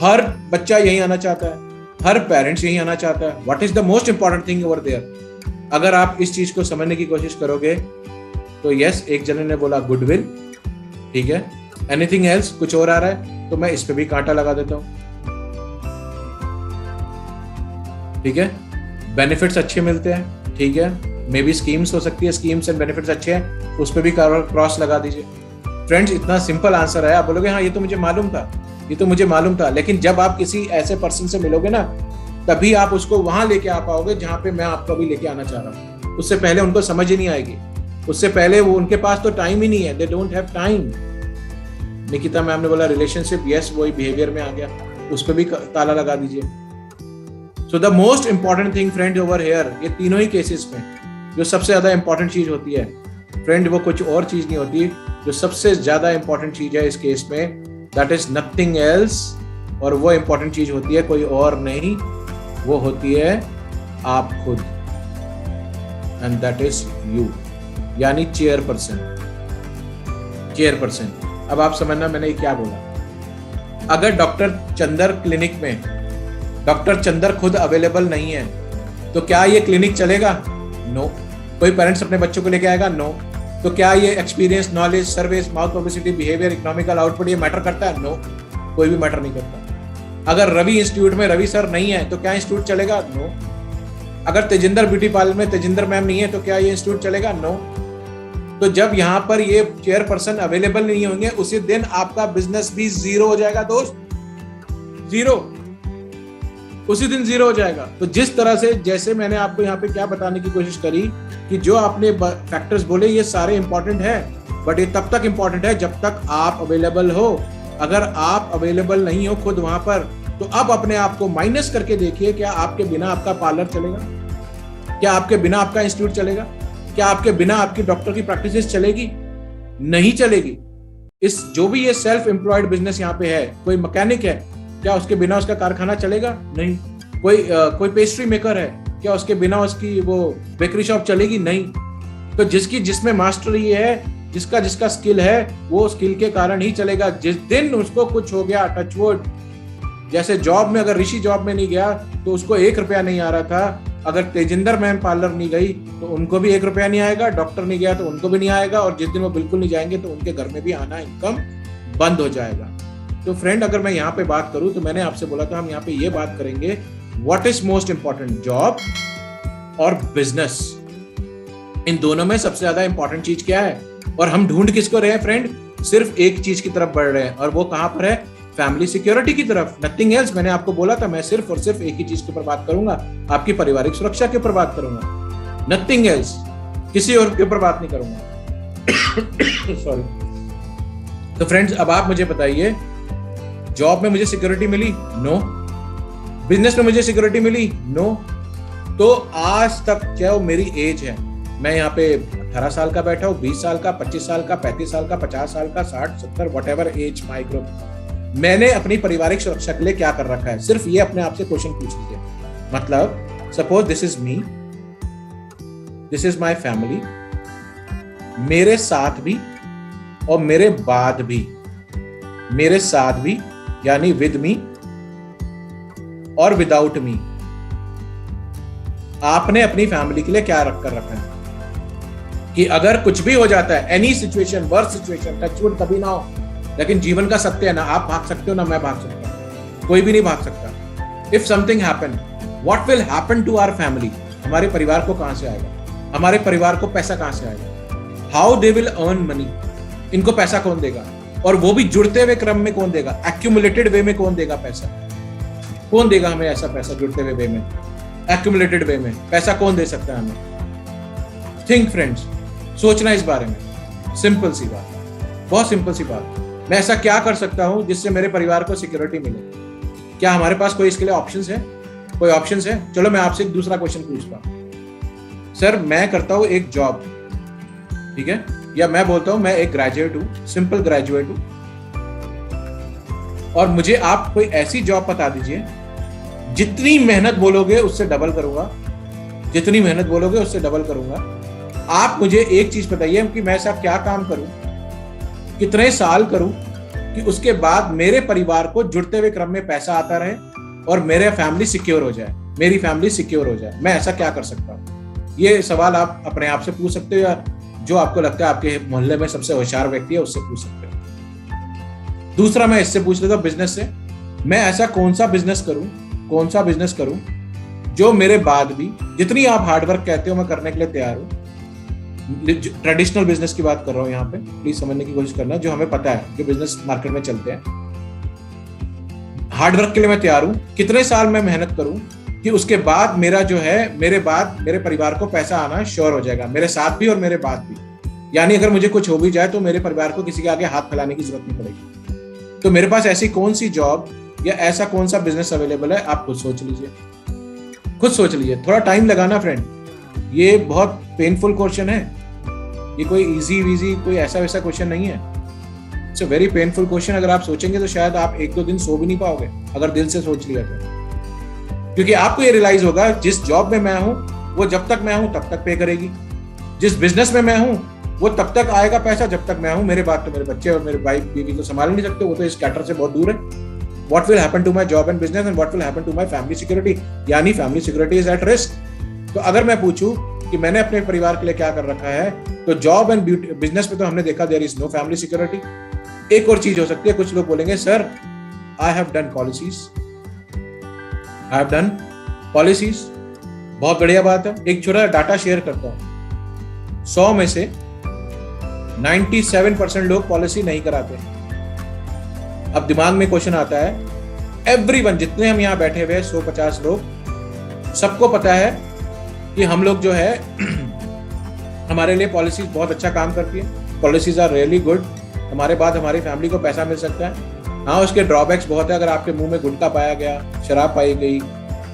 हर बच्चा यहीं आना चाहता है, हर पेरेंट्स यहीं आना चाहता है। What is the most important thing over there? अगर आप इस चीज को समझने की कोशिश करोगे तो यस, एक जने ने बोला गुडविल, ठीक है। Anything else? कुछ और आ रहा है तो मैं इस पे भी कांटा लगा देता हूं, ठीक है। बेनिफिट्स अच्छे मिलते हैं, ठीक है। मे बी स्कीम्स हो सकती है, स्कीम्स एंड बेनिफिट्स अच्छे हैं, उस पर भी क्रॉस लगा दीजिए। फ्रेंड्स, इतना सिंपल आंसर है। आप बोलोगे हाँ ये तो मुझे मालूम था, ये तो मुझे मालूम था, लेकिन जब आप किसी ऐसे पर्सन से मिलोगे ना, तभी आप उसको वहां लेके आ पाओगे जहां पे मैं आपको अभी लेके आना चाह रहा हूँ। उससे पहले उनको समझ ही नहीं आएगी, उससे पहले वो, उनके पास तो टाइम ही नहीं है, they don't have time. Nikita ma'am ने बोला रिलेशनशिप, यस, वही बिहेवियर में आ गया, उस पर भी ताला लगा दीजिए। So the most important thing friend over here, ये तीनों ही केसेस में जो सबसे ज्यादा इंपॉर्टेंट चीज होती है फ्रेंड, वो कुछ और चीज नहीं होती। जो सबसे ज्यादा इंपॉर्टेंट चीज है इस केस में, दैट इज नथिंग एल्स, और वो इंपॉर्टेंट चीज होती है कोई और नहीं, वो होती है आप खुद, एंड दैट इज यू, यानी चेयरपर्सन। अब आप समझना मैंने क्या बोला। अगर डॉक्टर चंदर क्लिनिक में डॉक्टर चंदर खुद अवेलेबल नहीं है तो क्या ये क्लिनिक चलेगा? नो। कोई पेरेंट्स अपने बच्चों को लेके आएगा? नो। तो क्या ये experience, knowledge, service, mouth publicity, behaviour, economical output ये मैटर करता है? नो, कोई भी मैटर नहीं करता। अगर रवि इंस्टीट्यूट में रवि सर नहीं है तो क्या इंस्टीट्यूट चलेगा? नो। अगर तेजिंदर ब्यूटी पार्लर में तेजिंदर मैम नहीं है तो क्या ये इंस्टीट्यूट चलेगा? नो। तो जब यहाँ पर ये चेयरपर्सन अवेलेबल नहीं होंगे उसी दिन आपका बिजनेस भी जीरो हो जाएगा दोस्त, जीरो, उसी दिन जीरो हो जाएगा। तो जिस तरह से, जैसे मैंने आपको यहाँ पे क्या बताने की कोशिश करी कि जो आपने फैक्टर्स बोले ये सारे इंपॉर्टेंट है, बट ये तब तक इंपॉर्टेंट है जब तक आप अवेलेबल हो। अगर आप अवेलेबल नहीं हो खुद वहां पर, तो अब अपने आप को माइनस करके देखिए, क्या आपके बिना आपका पार्लर चलेगा? क्या आपके बिना आपका इंस्टीट्यूट चलेगा? क्या आपके बिना आपकी डॉक्टर की प्रैक्टिस चलेगी? नहीं चलेगी। इस जो भी ये सेल्फ एम्प्लॉयड बिजनेस यहाँ पे है, कोई मैकेनिक है, क्या उसके बिना उसका कारखाना चलेगा? नहीं। कोई पेस्ट्री मेकर है, क्या उसके बिना उसकी वो बेकरी शॉप चलेगी? नहीं। तो जिसकी जिसमें मास्टरी है, जिसका जिसका स्किल है, वो स्किल के कारण ही चलेगा। जिस दिन उसको कुछ हो गया, टचवुड, जैसे जॉब में, अगर ऋषि जॉब में नहीं गया तो उसको 1 रुपया नहीं आ रहा था, अगर तेजिंदर मैम पार्लर नहीं गई तो उनको भी 1 रुपया नहीं आएगा, डॉक्टर नहीं गया तो उनको भी नहीं आएगा, और जिस दिन वो बिल्कुल नहीं जाएंगे तो उनके घर में भी आना इनकम बंद हो जाएगा। तो फ्रेंड, अगर मैं यहाँ पे बात करूं तो मैंने आपसे बोला था हम यहाँ पे ये बात करेंगे, what is most important, job और बिजनेस। इन दोनों में सबसे ज्यादा इंपॉर्टेंट चीज क्या है? और हम ढूंढ किसको रहे हैं फ्रेंड? सिर्फ एक चीज की तरफ बढ़ रहे हैं, और वो कहां पर है? फैमिली सिक्योरिटी की तरफ, नथिंग एल्स। मैंने आपको बोला था मैं सिर्फ और सिर्फ एक ही चीज के ऊपर बात करूंगा, आपकी पारिवारिक सुरक्षा के ऊपर बात करूंगा, नथिंग एल्स, किसी और के ऊपर बात नहीं करूंगा। सॉरी। तो फ्रेंड्स, अब आप मुझे बताइए, जॉब में मुझे सिक्योरिटी मिली? नो। बिजनेस में मुझे सिक्योरिटी मिली? नो। तो आज तक, चाहे वो मेरी एज है, मैं यहाँ पे 18 साल का बैठा हूँ, 20 साल का, 25 साल का, 35 साल का, 50 साल का, 60, 70, व्हाटएवर एज माय ग्रुप, मैंने अपनी पारिवारिक सुरक्षा के लिए क्या कर रखा है? सिर्फ ये अपने आप से क्वेश्चन पूछ लीजिए। मतलब suppose this is me, this is my family, मेरे साथ भी और मेरे बाद भी, मेरे साथ भी यानी विद मी और विदाउट मी, आपने अपनी फैमिली के लिए क्या रख कर रखा है कि अगर कुछ भी हो जाता है, any situation, worst situation, touchwood कभी ना हो, लेकिन जीवन का सत्य है ना, आप भाग सकते हो ना मैं भाग सकता हूं, कोई भी नहीं भाग सकता। If something happen, what will happen to our family? हमारे परिवार को कहां से आएगा? हमारे परिवार को पैसा कहां से आएगा? How they will earn money? इनको पैसा कौन देगा? और वो भी जुड़ते हुए क्रम में कौन देगा? एक्यूमुलेटेड वे में कौन देगा पैसा? कौन देगा हमें ऐसा पैसा? जुड़ते हुए वे में, एक्यूमुलेटेड वे में पैसा कौन दे सकता है हमें? थिंक फ्रेंड्स, सोचना इस बारे में। सिंपल सी बात, बहुत सिंपल सी बात। मैं ऐसा क्या कर सकता हूं जिससे मेरे परिवार को सिक्योरिटी मिले? क्या हमारे पास कोई इसके लिए ऑप्शंस है? कोई ऑप्शंस है? चलो मैं आपसे एक दूसरा क्वेश्चन पूछता हूं। सर, मैं करता हूं एक जॉब, ठीक है, या मैं बोलता हूं मैं एक ग्रेजुएट हूं, सिंपल ग्रेजुएट हूं, और मुझे आप कोई ऐसी जॉब बता दीजिए, जितनी मेहनत बोलोगे उससे डबल करूंगा, जितनी मेहनत बोलोगे उससे डबल करूंगा। आप मुझे एक चीज बताइए कि मैं ऐसा क्या काम करूं, कितने साल करूं कि उसके बाद मेरे परिवार को जुड़ते हुए क्रम में पैसा आता रहे और मेरे फैमिली सिक्योर हो जाए, मेरी फैमिली सिक्योर हो जाए। मैं ऐसा क्या कर सकता हूं? ये सवाल आप अपने आप से पूछ सकते हो, या जो आपको लगता है आपके मोहल्ले में सबसे होशियार व्यक्ति है उससे पूछ सकते हो। दूसरा मैं इससे पूछ लेता हूं, बिजनेस से, मैं ऐसा कौन सा बिजनेस करूं जो मेरे बाद भी, जितनी आप हार्डवर्क कहते हो मैं करने के लिए तैयार हूं। ट्रेडिशनल बिजनेस की बात कर रहा हूं यहाँ पे, प्लीज समझने की कोशिश करना, जो हमें पता है, जो बिजनेस मार्केट में चलते हैं। हार्डवर्क के लिए मैं तैयार हूं। कितने साल मैं मेहनत करूं कि उसके बाद मेरा जो है, मेरे बाद मेरे परिवार को पैसा आना श्योर हो जाएगा, मेरे साथ भी और मेरे बाद भी। यानी अगर मुझे कुछ हो भी जाए तो मेरे परिवार को किसी के आगे हाथ फैलाने की जरूरत नहीं पड़ेगी। तो मेरे पास ऐसी कौन सी जॉब या ऐसा कौन सा बिजनेस अवेलेबल है? आप खुद सोच लीजिए, खुद सोच लीजिए। थोड़ा टाइम लगाना फ्रेंड, ये बहुत पेनफुल क्वेश्चन है, ये कोई इजी वीजी कोई ऐसा वैसा क्वेश्चन नहीं है। It's a very painful question. अगर आप सोचेंगे तो शायद आप 1-2 दिन सो भी नहीं पाओगे, अगर दिल से सोच लिया तो। क्योंकि आपको ये रियलाइज होगा, जिस जॉब में मैं हूं वो जब तक मैं हूं तब तक पे करेगी, जिस बिजनेस में मैं हूं वो तब तक आएगा पैसा जब तक मैं हूं, मेरे बाद तो मेरे बच्चे और मेरे वाइफ बीवी को संभाल नहीं सकते, वो तो इस कैटर से बहुत दूर है। what will happen to my job and business and what will happen to my family security, यानी family security is at risk। तो अगर मैं पूछूं कि मैंने अपने परिवार के लिए क्या कर रखा है, तो जॉब एंड बिजनेस पे तो हमने देखा there is no family security. एक और चीज हो सकती है, कुछ लोग बोलेंगे sir I have done policies, बहुत बढ़िया बात है। एक छोटा डाटा शेयर करता हूं, 100 में से 97% लोग पॉलिसी नहीं कराते। अब दिमाग में क्वेश्चन आता है, एवरीवन, जितने हम यहाँ बैठे हुए 150 लोग, सबको पता है कि हम लोग जो है हमारे लिए पॉलिसीज बहुत अच्छा काम करती है, पॉलिसीज आर रियली गुड, हमारे बाद हमारी फैमिली को पैसा मिल सकता है। हाँ, उसके ड्रॉबैक्स बहुत है, अगर आपके मुंह में गुटखा पाया गया, शराब पाई गई,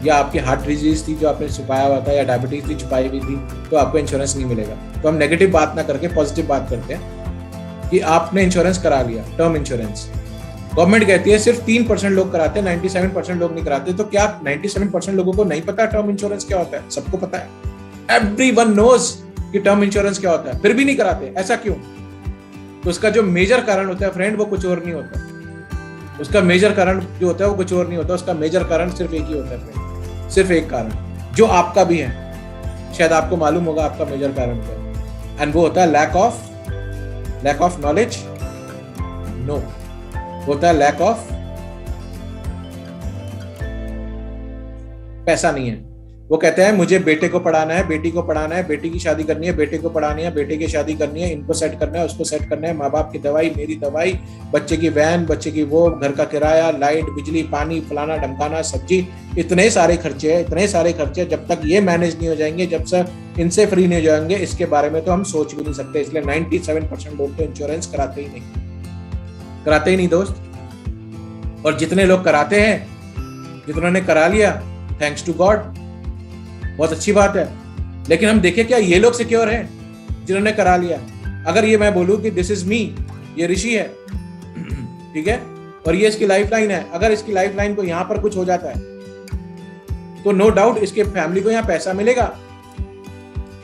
या आपकी हार्ट डिजीज थी जो आपने छुपाया हुआ था, या डायबिटीज थी छुपाई हुई थी, तो आपको इंश्योरेंस नहीं मिलेगा। तो हम नेगेटिव बात ना करके पॉजिटिव बात करते हैं कि आपने इंश्योरेंस करा लिया, टर्म इंश्योरेंस। गवर्नमेंट कहती है सिर्फ 3% लोग कराते हैं, 97% लोग नहीं कराते। तो क्या 97% लोगों को नहीं पता टर्म इंश्योरेंस क्या होता है? सबको पता है, एवरीवन नोज कि टर्म इंश्योरेंस क्या होता है, फिर भी नहीं कराते। ऐसा क्यों? तो उसका जो मेजर कारण होता है फ्रेंड, वो कुछ और नहीं होता। उसका मेजर कारण जो होता है वो कुछ और नहीं होता। उसका मेजर कारण सिर्फ एक ही होता है फ्रेंड, सिर्फ एक कारण, जो आपका भी है, शायद आपको मालूम होगा आपका मेजर कारण क्या है, एंड वो होता है लैक ऑफ नॉलेज, नो, होता है लैक ऑफ पैसा नहीं है। वो कहते हैं मुझे बेटे को पढ़ाना है, बेटी को पढ़ाना है, बेटी की शादी करनी है, बेटे को पढ़ानी है, बेटे की शादी करनी है, इनको सेट करना है, उसको सेट करना है, माँ बाप की दवाई, मेरी दवाई, बच्चे की वैन, बच्चे की वो, घर का किराया, लाइट, बिजली, पानी, फलाना ढमकाना, सब्जी, इतने सारे खर्चे हैं। जब तक ये मैनेज नहीं हो जाएंगे, जब तक इनसे फ्री नहीं हो जाएंगे, इसके बारे में तो हम सोच भी नहीं सकते। इसलिए 97% लोग तो इंश्योरेंस कराते ही नहीं दोस्त। और जितने लोग कराते हैं, जितनों ने करा लिया, थैंक्स टू गॉड, बहुत अच्छी बात है। लेकिन हम देखें क्या ये लोग सिक्योर हैं जिन्होंने करा लिया? अगर ये मैं बोलूं कि दिस इज मी, ये ऋषि है, ठीक है, और ये इसकी लाइफ लाइन है, अगर इसकी लाइफ लाइन को यहां पर कुछ हो जाता है तो नो डाउट इसके फैमिली को यहां पैसा मिलेगा।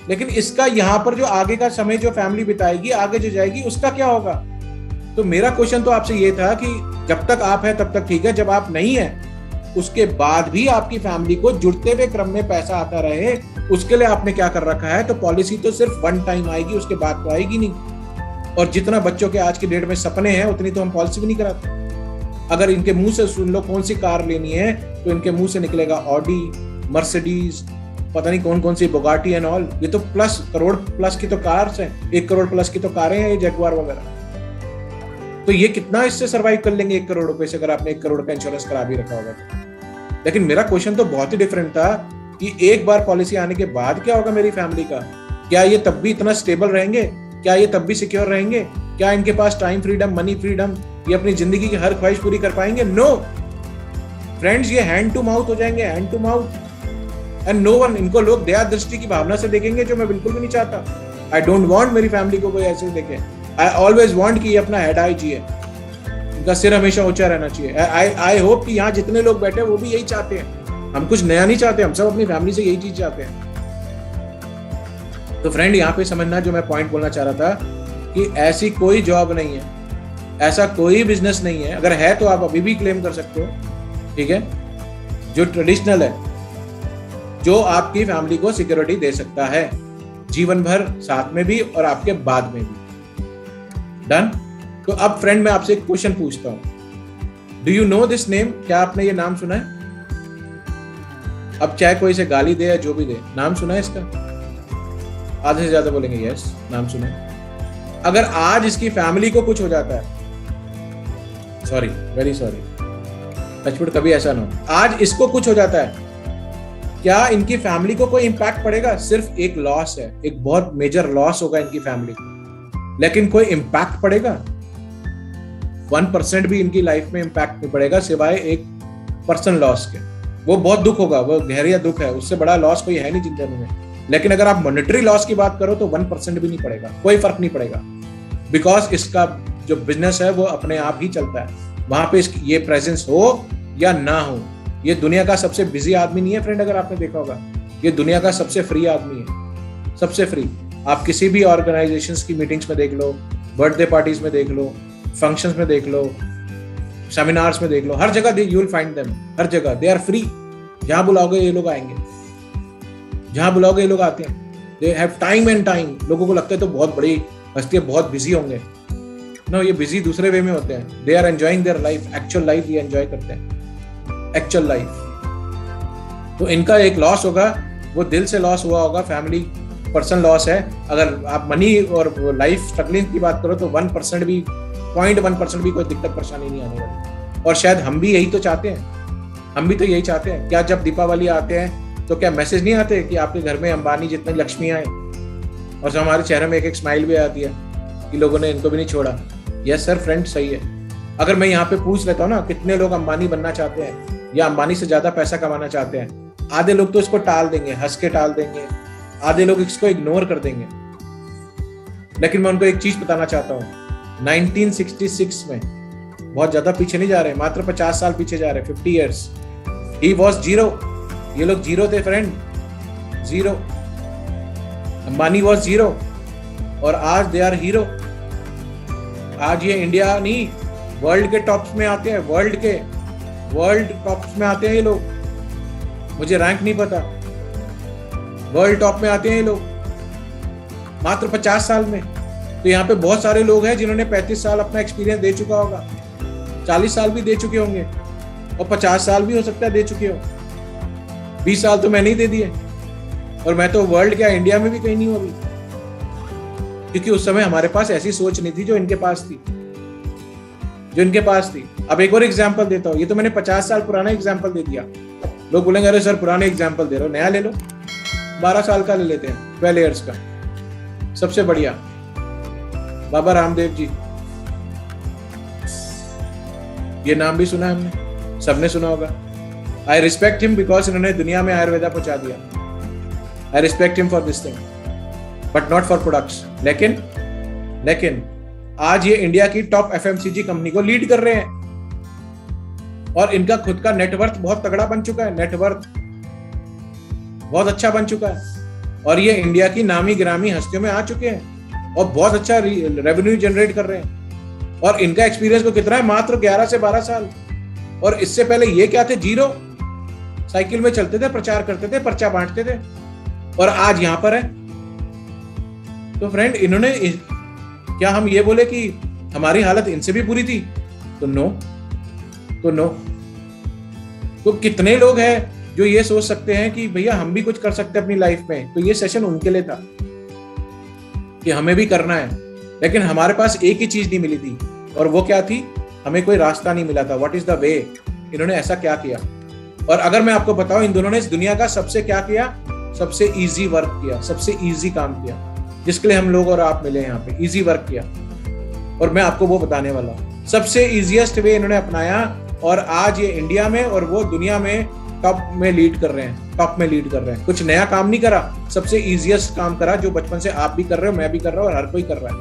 लेकिन इसका यहां पर जो आगे का समय जो फैमिली बिताएगी, आगे जो जाएगी, उसका क्या होगा? तो मेरा क्वेश्चन तो आपसे ये था कि जब तक आप है तब तक ठीक है, जब आप नहीं है उसके बाद भी आपकी फैमिली को जुड़ते हुए क्रम में पैसा आता रहे, उसके लिए आपने क्या कर रखा है? तो पॉलिसी तो सिर्फ वन टाइम आएगी, उसके बाद तो आएगी नहीं। और जितना बच्चों के आज की डेट में सपने हैं, उतनी तो हम पॉलिसी भी नहीं कराते। अगर इनके मुंह से सुन लो कौन सी कार लेनी है, तो इनके मुंह से निकलेगा ऑडी, मर्सिडीज, पता नहीं कौन कौन सी बुगाटी एंड ऑल। ये तो करोड़ प्लस की तो कार्स हैं, 1 करोड़ प्लस की तो कारें हैं, ये जगुआर वगैरह। तो ये कितना इससे सर्वाइव कर लेंगे 1 करोड़ रुपए से, अगर आपने 1 करोड़ का इंश्योरेंस करा भी रखा होगा। लेकिन मेरा क्वेश्चन तो बहुत ही डिफरेंट था कि एक बार पॉलिसी आने के बाद क्या होगा मेरी फैमिली का? क्या ये तब भी इतना स्टेबल रहेंगे? क्या ये तब भी सिक्योर रहेंगे? क्या इनके पास टाइम फ्रीडम, मनी फ्रीडम, ये अपनी जिंदगी की हर ख्वाहिश पूरी कर पाएंगे? नो फ्रेंड्स, ये हैंड टू माउथ हो जाएंगे, hand to mouth, and no one. इनको लोग दया दृष्टि की भावना से देखेंगे, जो मैं बिल्कुल भी नहीं चाहता। आई डोंट वांट मेरी फैमिली को कोई ऐसे देखे। आई ऑलवेज वांट कि ये अपना हेड हाई जिए, इनका सिर हमेशा ऊंचा रहना चाहिए। आई होप कि यहाँ जितने लोग बैठे हैं वो भी यही चाहते हैं। हम कुछ नया नहीं चाहते, हम सब अपनी फैमिली से यही चीज चाहते हैं। तो फ्रेंड, यहाँ पे समझना जो मैं पॉइंट बोलना चाह रहा था कि ऐसी कोई जॉब नहीं है, ऐसा कोई बिजनेस नहीं है, अगर है तो आप अभी भी क्लेम कर सकते हो, ठीक है, जो ट्रेडिशनल है, जो आपकी फैमिली को सिक्योरिटी दे सकता है जीवन भर, साथ में भी और आपके बाद में भी। डन। तो अब फ्रेंड मैं आपसे एक क्वेश्चन पूछता हूं, do you know this name? क्या आपने ये नाम सुना है? अब चाहे कोई इसे गाली दे या जो भी दे, नाम सुना है इसका? आधे से ज्यादा बोलेंगे यस, नाम सुना है। अगर आज इसकी फैमिली को कुछ हो जाता है, सॉरी, वेरी सॉरी, टचवुड कभी ऐसा ना हो, आज इसको कुछ हो जाता है, क्या इनकी फैमिली को कोई इंपैक्ट पड़ेगा? सिर्फ एक लॉस है, एक बहुत मेजर लॉस होगा इनकी फैमिली को, लेकिन कोई इंपैक्ट पड़ेगा? 1% भी इनकी लाइफ में इंपैक्ट नहीं पड़ेगा, सिवाय एक पर्सन लॉस के। वो बहुत दुख होगा, वो गहरा दुख है, उससे बड़ा लॉस कोई है नहीं जिंदगी में। लेकिन अगर आप मॉनेटरी लॉस की बात करो तो 1% भी नहीं पड़ेगा, कोई फर्क नहीं पड़ेगा, बिकॉज इसका जो बिजनेस है वो अपने आप ही चलता है। वहां पे ये प्रेजेंस हो या ना हो, ये दुनिया का सबसे बिजी आदमी नहीं है फ्रेंड, अगर आपने देखा होगा, ये दुनिया का सबसे फ्री आदमी है, सबसे फ्री। आप किसी भी ऑर्गेनाइजेशंस की मीटिंग्स में देख लो, बर्थडे पार्टीज में देख लो, फंक्शंस में देख लो, सेमिनार्स में देख लो, हर जगह यू विल फाइंड देम, हर जगह दे आर फ्री। जहां बुलाओगे ये लोग आएंगे, जहां बुलाओगे ये लोग आते हैं। They have time and time. लोगों को लगता है तो बहुत बड़ी हस्ती, बहुत बिजी होंगे। नो, ये बिजी दूसरे वे में होते हैं। They are enjoying their life, actual life ये एंजॉय करते हैं, एक्चुअल लाइफ। तो इनका एक लॉस होगा, वो दिल से लॉस हुआ होगा, फैमिली पर्सन लॉस है। अगर आप मनी और लाइफ स्ट्रगलिंग की बात करो तो 1% भी, 0.1% भी कोई दिक्कत परेशानी नहीं आने वाली। और शायद हम भी यही तो चाहते हैं, हम भी तो यही चाहते हैं। क्या जब दीपावली आते हैं तो क्या मैसेज नहीं आते कि आपके घर में अंबानी जितनी लक्ष्मी आए, और जो हमारे चेहरे में एक स्माइल भी आती है कि लोगों ने इनको भी नहीं छोड़ा। यस सर फ्रेंड, सही है। अगर मैं यहाँ पे पूछ लेता हूँ ना कितने लोग अंबानी बनना चाहते हैं या अंबानी से ज्यादा पैसा कमाना चाहते हैं, आधे लोग तो इसको टाल देंगे, हंस के टाल देंगे, आधे लोग इसको इग्नोर कर देंगे। लेकिन मैं उनको एक चीज बताना चाहता हूँ, 1966 में, बहुत ज्यादा पीछे नहीं जा रहे, मात्र 50 साल पीछे जा रहे, 50 years, he was zero। ये लोग जीरो थे friend, zero. Ambani was zero और आज दे आर हीरो। आज ये इंडिया नहीं, वर्ल्ड के टॉप्स में आते हैं, वर्ल्ड टॉप्स में आते हैं ये लोग। मुझे रैंक नहीं पता, वर्ल्ड टॉप में आते हैं ये लोग मात्र 50 साल में। तो यहाँ पे बहुत सारे लोग हैं जिन्होंने 35 साल अपना एक्सपीरियंस दे चुका होगा, 40 साल भी दे चुके होंगे, और 50 साल भी हो सकता है दे चुके हो। 20 साल तो मैंने ही दे दिए, और मैं तो वर्ल्ड क्या इंडिया में भी कहीं नहीं हूँ अभी, क्योंकि उस समय हमारे पास ऐसी सोच नहीं थी जो इनके पास थी, जो इनके पास थी। अब एक और एग्जांपल देता हूँ, ये तो मैंने 50 साल पुराना एग्जांपल दे दिया। लोग बोलेंगे अरे सर पुराने एग्जांपल दे रहे हो, नया ले लो, 12 साल का ले लेते हैं, 12 years का, सबसे बढ़िया बाबा रामदेव जी। ये नाम भी सुना है हमने, सबने सुना होगा। आई रिस्पेक्ट हिम बिकॉज इन्होंने दुनिया में आयुर्वेदा पहुंचा दिया। I respect him for this thing but not for products. लेकिन आज ये इंडिया की टॉप FMCG कंपनी को लीड कर रहे हैं, और इनका खुद का नेटवर्थ बहुत तगड़ा बन चुका है, नेटवर्थ बहुत अच्छा बन चुका है, और ये इंडिया की नामी गिरामी हस्तियों में आ चुके हैं और बहुत अच्छा रेवेन्यू जनरेट कर रहे हैं। और इनका एक्सपीरियंस को कितना है, मात्र 11 से 12 साल। और इससे पहले ये क्या थे, जीरो, साइकिल में चलते थे, प्रचार करते थे, पर्चा बांटते थे, और आज यहां पर है। तो फ्रेंड, इन्होंने, क्या हम ये बोले कि हमारी हालत इनसे भी बुरी थी? तो नो। तो कितने लोग हैं जो ये सोच सकते हैं कि भैया हम भी कुछ कर सकते हैं अपनी लाइफ में? तो ये सेशन उनके लिए था कि हमें भी करना है, लेकिन हमारे पास एक ही चीज नहीं मिली थी, और वो क्या थी? हमें कोई रास्ता नहीं मिला था। What is the way? इन्होंने ऐसा क्या किया? और अगर मैं आपको बताऊं, इन दोनों ने इस दुनिया का सबसे क्या किया, सबसे इजी वर्क किया, सबसे इजी काम किया, जिसके लिए हम लोग और आप मिले यहाँ पे। इजी वर्क किया, और मैं आपको वो बताने वाला हूँ। सबसे इजीएस्ट वे इन्होंने अपनाया, और आज ये इंडिया में और वो दुनिया में टॉप में लीड कर रहे हैं। कुछ नया काम नहीं करा, सबसे इजीएस्ट काम करा, जो बचपन से आप भी कर रहे हो, मैं भी कर रहा हूँ, और हर कोई कर रहा है।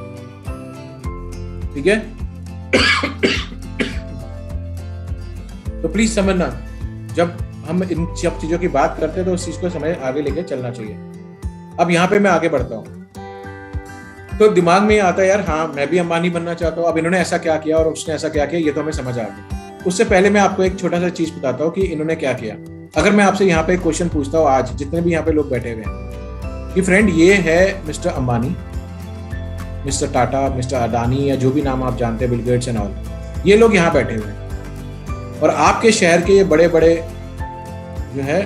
ठीक है? तो प्लीज समझना, जब हम इन सब चीजों की बात करते हैं तो उस चीज को समझ आगे लेके चलना चाहिए। अब यहाँ पे मैं आगे बढ़ता हूँ, तो दिमाग में आता है यार, हाँ मैं भी अंबानी बनना चाहता हूँ। अब इन्होंने ऐसा क्या किया और उसने ऐसा क्या किया, ये तो हमें समझ आ गया। उससे पहले मैं आपको एक छोटा सा चीज बताता हूँ कि इन्होंने क्या किया। अगर मैं आपसे यहाँ पे एक क्वेश्चन पूछता हूँ, आज जितने भी यहाँ पे लोग बैठे हुए हैं, कि फ्रेंड ये है mister Ambani, mister Tata, mister Adani, या जो भी नाम आप जानते हैं, बिल गेट्स एंड ऑल, ये लोग यहाँ बैठे हुए हैं, और आपके शहर के ये बड़े बड़े जो है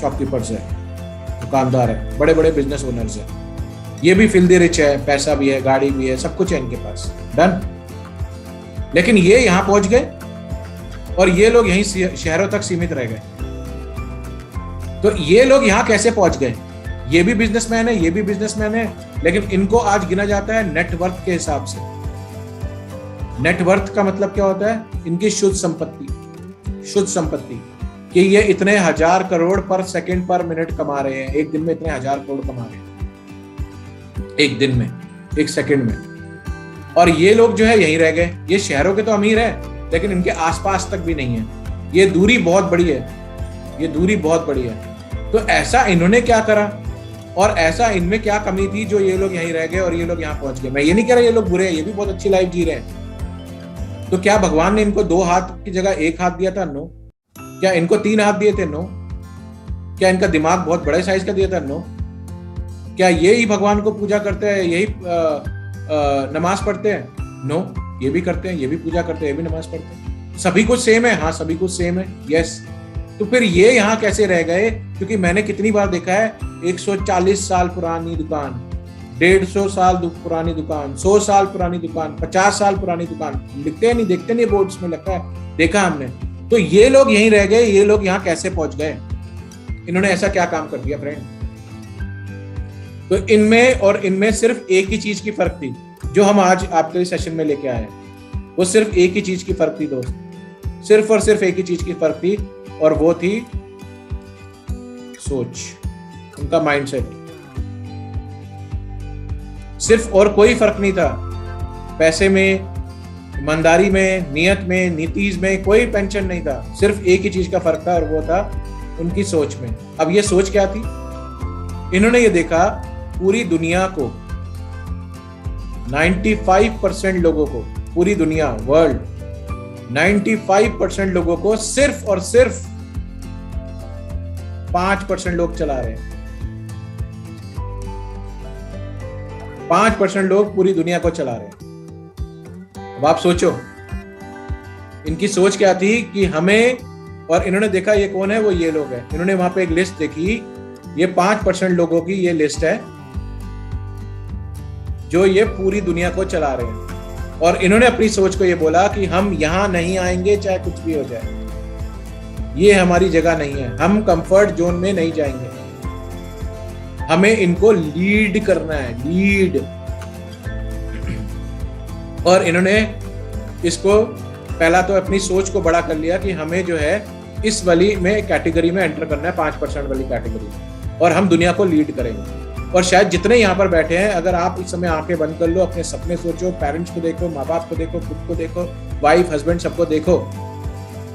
शॉपकीपर्स है, दुकानदार है, बड़े बड़े बिजनेस ओनर्स है। ये भी फिल्दी रिच है, पैसा भी है, गाड़ी भी है, सब कुछ है इनके पास, डन। लेकिन ये यहाँ पहुंच गए और ये लोग यहीं शहरों तक सीमित रह गए। तो ये लोग यहाँ कैसे पहुंच गए? ये भी बिजनेसमैन है, ये भी बिजनेसमैन है, लेकिन इनको आज गिना जाता है नेटवर्थ के हिसाब से। नेटवर्थ का मतलब क्या होता है? इनकी शुद्ध संपत्ति, कि ये इतने 1000 करोड़ पर सेकंड पर मिनट कमा रहे हैं, एक दिन में इतने 1000 करोड़ कमा रहे हैं, एक दिन में, एक सेकंड में। और ये लोग जो है यहीं रह गए। ये शहरों के तो अमीर है, लेकिन इनके आसपास तक भी नहीं है। ये दूरी बहुत बड़ी है, तो ऐसा इन्होंने क्या करा और ऐसा इनमें क्या कमी थी जो ये लोग यहीं रह गए और ये लोग यहाँ पहुंच गए? मैं ये नहीं कह रहा ये लोग बुरे हैं, ये भी बहुत अच्छी लाइफ जी रहे हैं। तो क्या भगवान ने इनको 2 हाथ की जगह 1 हाथ दिया था? नो। क्या इनको 3 हाथ दिए थे? नो। क्या इनका दिमाग बहुत बड़े साइज का दिया था? नो। क्या ये ही भगवान को पूजा करते हैं, यही नमाज पढ़ते हैं? नो, ये भी करते हैं, ये भी पूजा करते हैं, ये भी नमाज पढ़ते हैं। सभी कुछ सेम है? हाँ, सभी कुछ सेम है, यस। तो फिर ये यहाँ कैसे रह गए? क्योंकि मैंने कितनी बार देखा है, 140 साल पुरानी दुकान, 150 साल पुरानी दुकान, 100 साल पुरानी दुकान, 50 साल पुरानी दुकान, लिखते नहीं, देखते नहीं, बोर्ड्स में लिखा है, देखा हमने। तो ये लोग यहीं रह गए, ये लोग यहाँ कैसे पहुंच गए? इन्होंने ऐसा क्या काम कर दिया फ्रेंड? तो इनमें और इनमें सिर्फ एक ही चीज की फर्क थी, जो हम आज आपके सेशन में लेके आए हैं। वो सिर्फ एक ही चीज की फर्क थी दोस्त, सिर्फ और सिर्फ एक ही चीज की फर्क थी, और वो थी सोच, उनका माइंडसेट। सिर्फ, और कोई फर्क नहीं था। पैसे में, ईमानदारी में, नियत में, नीतिज में कोई टेंशन नहीं था। सिर्फ एक ही चीज का फर्क था, और वो था उनकी सोच में। अब ये सोच क्या थी? इन्होंने ये देखा, पूरी दुनिया को, 95% लोगों को, पूरी दुनिया, वर्ल्ड, 95% लोगों को सिर्फ और सिर्फ 5% लोग चला रहे हैं। 5% लोग पूरी दुनिया को चला रहे हैं। अब आप सोचो, इनकी सोच क्या थी कि हमें, और इन्होंने देखा ये कौन है, वो ये लोग हैं। इन्होंने वहां पे एक लिस्ट देखी, ये 5% लोगों की ये लिस्ट है जो ये पूरी दुनिया को चला रहे हैं। और इन्होंने अपनी सोच को ये बोला कि हम यहां नहीं आएंगे चाहे कुछ भी हो जाए, ये हमारी जगह नहीं है, हम कंफर्ट जोन में नहीं जाएंगे, हमें इनको लीड करना है, लीड। और इन्होंने इसको पहला तो अपनी सोच को बड़ा कर लिया कि हमें जो है इस वाली में कैटेगरी में एंटर करना है, 5% वाली कैटेगरी में, और हम दुनिया को लीड करेंगे। और शायद जितने यहाँ पर बैठे हैं, अगर आप इस समय आंखें बंद कर लो, अपने सपने सोचो, पेरेंट्स को देखो, माँ बाप को देखो, खुद को देखो, वाइफ हस्बैंड सबको देखो,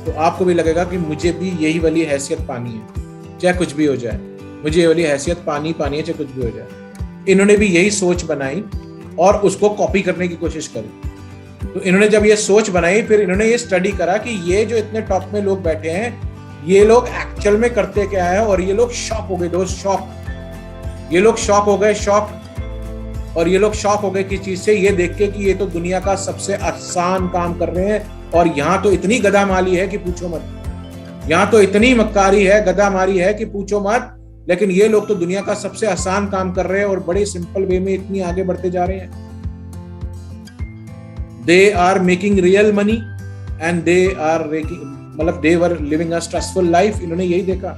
तो आपको भी लगेगा कि मुझे भी यही वाली हैसियत पानी है, चाहे कुछ भी हो जाए, मुझे ये वाली हैसियत पानी है, चाहे कुछ भी हो जाए। इन्होंने भी यही सोच बनाई और उसको कॉपी करने की कोशिश करी। तो इन्होंने जब ये सोच बनाई, फिर इन्होंने ये स्टडी करा कि ये जो इतने टॉप में लोग बैठे हैं, ये लोग एक्चुअल में करते क्या है, और ये लोग शॉक हो गए दोस्त, शॉक। ये लोग शॉक हो गए, शॉक। और ये लोग शॉक हो गए किस चीज से? ये देख के कि ये तो दुनिया का सबसे आसान काम कर रहे हैं, और यहाँ तो इतनी गदामाली है कि पूछो मत, यहाँ तो इतनी मक्कारी है, गदामारी है कि पूछो मत। लेकिन ये लोग तो दुनिया का सबसे आसान काम कर रहे हैं और बड़े सिंपल वे में इतनी आगे बढ़ते जा रहे हैं। They are making real money and they are मतलब they were living a stressful life. इन्होंने यही देखा,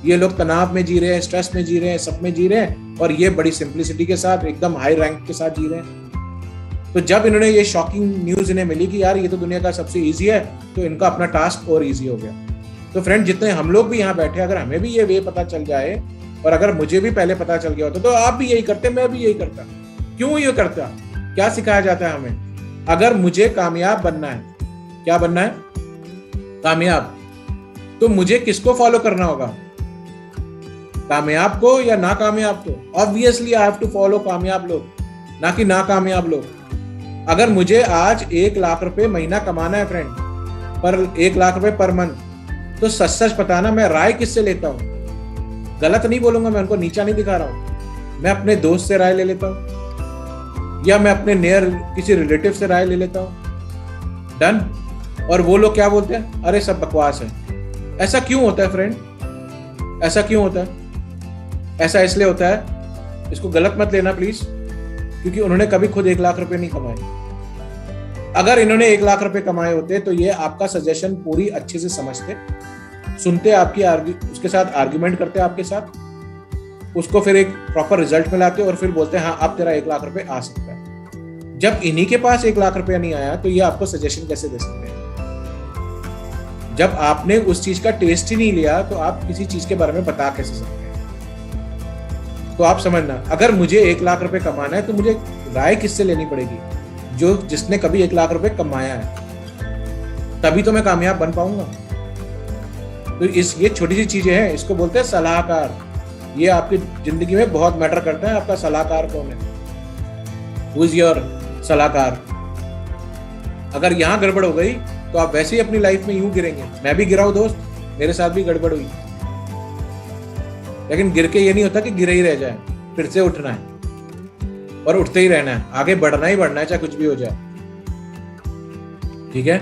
ये लोग तनाव में जी रहे हैं, स्ट्रेस में जी रहे हैं, सब में जी रहे हैं, और ये बड़ी सिंप्लिसिटी के साथ, एकदम हाई रैंक के साथ जी रहे हैं। तो जब इन्होंने ये शॉकिंग न्यूज इन्हें मिली कि यार ये तो दुनिया का सबसे इजी है, तो इनका अपना टास्क और इजी हो गया। तो फ्रेंड, जितने हम लोग भी यहाँ बैठे, अगर हमें भी ये वे पता चल जाए, और अगर मुझे भी पहले पता चल गया होता, तो आप भी यही करते, मैं भी यही करता। क्यों ये करता? क्या सिखाया जाता है हमें? अगर मुझे कामयाब बनना है, क्या बनना है? कामयाब। तो मुझे किसको फॉलो करना होगा? कामयाब को या नाकामयाब को? Obviously I have to follow कामयाब लोग, ना कि नाकामयाब लोग। अगर मुझे आज 1 लाख रुपए महीना कमाना है फ्रेंड, पर 1 लाख रुपए पर मंथ, तो सच सच पता ना मैं राय किससे लेता हूँ? गलत नहीं बोलूंगा, मैं उनको नीचा नहीं दिखा रहा हूँ। मैं अपने दोस्त से राय ले लेता हूँ, या मैं अपने नियर किसी रिलेटिव से राय ले लेता हूँ। डन। और वो लोग क्या बोलते हैं? अरे सब बकवास है। ऐसा क्यों होता है फ्रेंड? ऐसा क्यों होता है? ऐसा इसलिए होता है, इसको गलत मत लेना प्लीज, क्योंकि उन्होंने कभी खुद 1 लाख रुपए नहीं कमाए। अगर इन्होंने 1 लाख रुपए कमाए होते, तो ये आपका सजेशन पूरी अच्छे से समझते, सुनते, आपकी उसके साथ आर्ग्यूमेंट करते आपके साथ, उसको फिर एक प्रॉपर रिजल्ट में लाते और फिर बोलते हैं हाँ अब तेरा 1 लाख रुपए आ सकता है। जब इन्हीं के पास 1 लाख रुपया नहीं आया, तो ये आपको सजेशन कैसे दे सकते हैं? जब आपने उस चीज का टेस्ट ही नहीं लिया, तो आप किसी चीज के बारे में बता कैसे सकते हैं? तो आप समझना, अगर मुझे 1 लाख रुपए कमाना है, तो मुझे राय किससे लेनी पड़ेगी? जिसने कभी 1 लाख रुपए कमाया है, तभी तो मैं कामयाब बन पाऊंगा। तो ये छोटी सी चीजें हैं, इसको बोलते हैं सलाहकार। ये आपकी जिंदगी में बहुत मैटर करता है, आपका सलाहकार कौन है? हु इज योर सलाहकार? अगर यहाँ गड़बड़ हो गई तो आप वैसे ही अपनी लाइफ में यूं गिरेंगे। मैं भी गिरा हूं दोस्त, मेरे साथ भी गड़बड़ हुई, लेकिन गिर के ये नहीं होता कि गिरे ही रह जाए, फिर से उठना है और उठते ही रहना है, आगे बढ़ना ही बढ़ना है, चाहे कुछ भी हो जाए। ठीक है।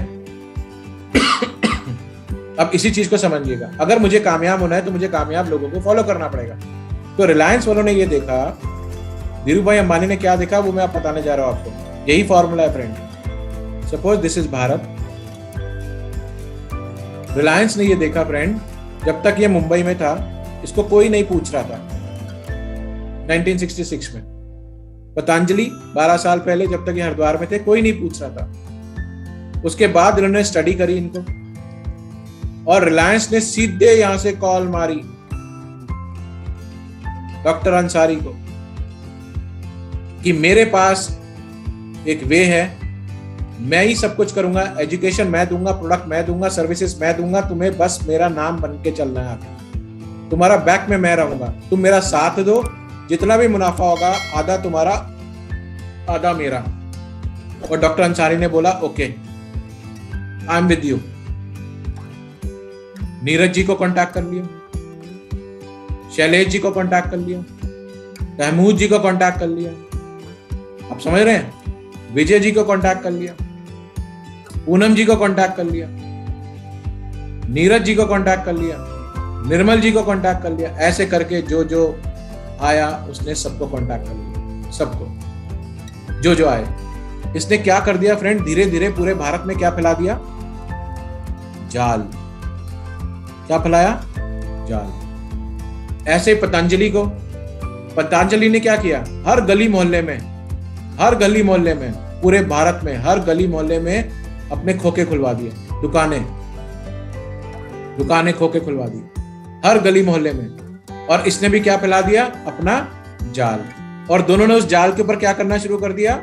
अब इसी चीज को समझिएगा, अगर मुझे कामयाब होना है तो मुझे कामयाब लोगों को फॉलो करना पड़ेगा। तो रिलायंस वालों ने ये देखा, धीरू भाई अंबानी ने क्या देखा वो मैं आप बताने जा रहा हूं आपको। यही फॉर्मूला है friend. Suppose this is Bharat. Reliance ने ये देखा फ्रेंड, जब तक ये मुंबई में था इसको कोई नहीं पूछ रहा था। 1966 में पतंजलि 12 साल पहले जब तक ये हरिद्वार में थे कोई नहीं पूछ रहा था। उसके बाद इन्होंने स्टडी करी इनको, और रिलायंस ने सीधे यहां से कॉल मारी डॉक्टर अंसारी को कि मेरे पास एक वे है, मैं ही सब कुछ करूंगा, एजुकेशन मैं दूंगा, प्रोडक्ट मैं दूंगा, सर्विसेज मैं दूंगा, तुम्हें बस मेरा नाम बन के चलना है, आगे तुम्हारा बैक में मैं रहूंगा, तुम मेरा साथ दो, जितना भी मुनाफा होगा आधा तुम्हारा आधा मेरा। और डॉक्टर अंसारी ने बोला okay I am with you. Neeraj ji को कांटेक्ट कर लिया, शैलेश जी को कांटेक्ट कर लिया, महमूद जी को कांटेक्ट कर लिया, आप समझ रहे हैं, विजय जी को कांटेक्ट कर लिया, पूनम जी को कांटेक्ट कर लिया, नीरज जी को कांटेक्ट कर लिया, निर्मल जी को कांटेक्ट कर लिया। ऐसे करके जो जो आया उसने सबको कांटेक्ट कर लिया, सबको जो जो आए। इसने क्या कर दिया फ्रेंड, धीरे धीरे पूरे भारत में क्या फैला दिया, जाल। क्या फैलाया, जाल। ऐसे पतंजलि ने क्या किया, हर गली मोहल्ले में पूरे भारत में हर गली मोहल्ले में अपने खोखे खुलवा दिए, दुकानें खोखे खुलवा दी हर गली मोहल्ले में। और इसने भी क्या फैला दिया, अपना जाल। और दोनों ने उस जाल के ऊपर क्या करना शुरू कर दिया,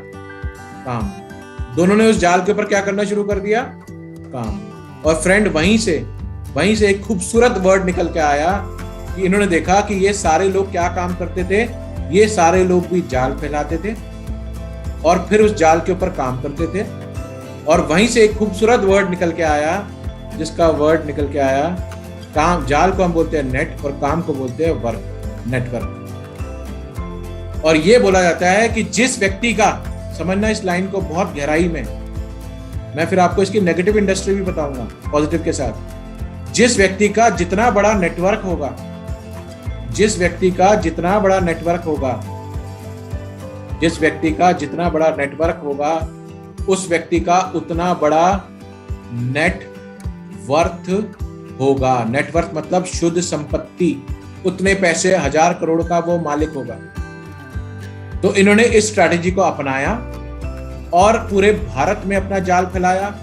काम। दोनों ने उस जाल के ऊपर क्या करना शुरू कर दिया, काम। और फ्रेंड वहीं से एक खूबसूरत वर्ड निकल के आया कि इन्होंने देखा कि ये सारे लोग क्या काम करते थे, ये सारे लोग भी जाल फैलाते थे और फिर उस जाल के ऊपर काम करते थे। और वहीं से एक खूबसूरत वर्ड निकल के आया, जिसका वर्ड निकल के आया, काम। जाल को हम बोलते हैं नेट और काम को बोलते हैं वर्क, नेटवर्क। और ये बोला जाता है कि जिस व्यक्ति का, समझना इस लाइन को बहुत गहराई में, मैं फिर आपको इसकी नेगेटिव इंडस्ट्री भी बताऊंगा पॉजिटिव के साथ। जिस व्यक्ति का जितना बड़ा नेटवर्क होगा, जिस व्यक्ति का जितना बड़ा नेटवर्क होगा, जिस व्यक्ति का जितना बड़ा नेटवर्क होगा, उस व्यक्ति का उतना बड़ा नेटवर्थ होगा। नेटवर्थ मतलब शुद्ध संपत्ति, उतने पैसे 1000 करोड़ का वो मालिक होगा। तो इन्होंने इस स्ट्रैटेजी को अपनाया और पूरे भारत में अपना जाल फैलाया।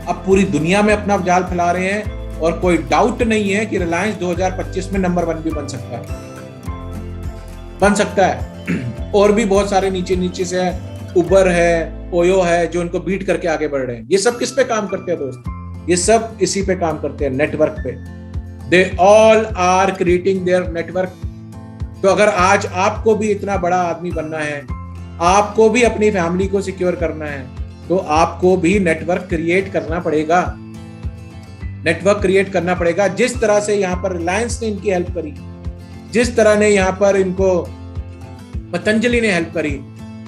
अब पूरी दुनिया में अपना जाल फैला रहे हैं और कोई डाउट नहीं है कि रिलायंस 2025 में नंबर 1 भी बन सकता है। और भी बहुत सारे नीचे से है, उबर है, ओयो है, जो उनको बीट करके आगे बढ़ रहे हैं। ये सब किस पे काम करते हैं दोस्त, ये सब इसी पे काम करते हैं, नेटवर्क पे। They all are creating their network. तो अगर आज आपको भी इतना बड़ा आदमी बनना है, आपको भी अपनी फैमिली को सिक्योर करना है, तो आपको भी नेटवर्क क्रिएट करना पड़ेगा। नेटवर्क क्रिएट करना पड़ेगा। जिस तरह से यहाँ पर रिलायंस ने इनकी हेल्प करी, जिस तरह ने यहाँ पर इनको पतंजलि ने हेल्प करी,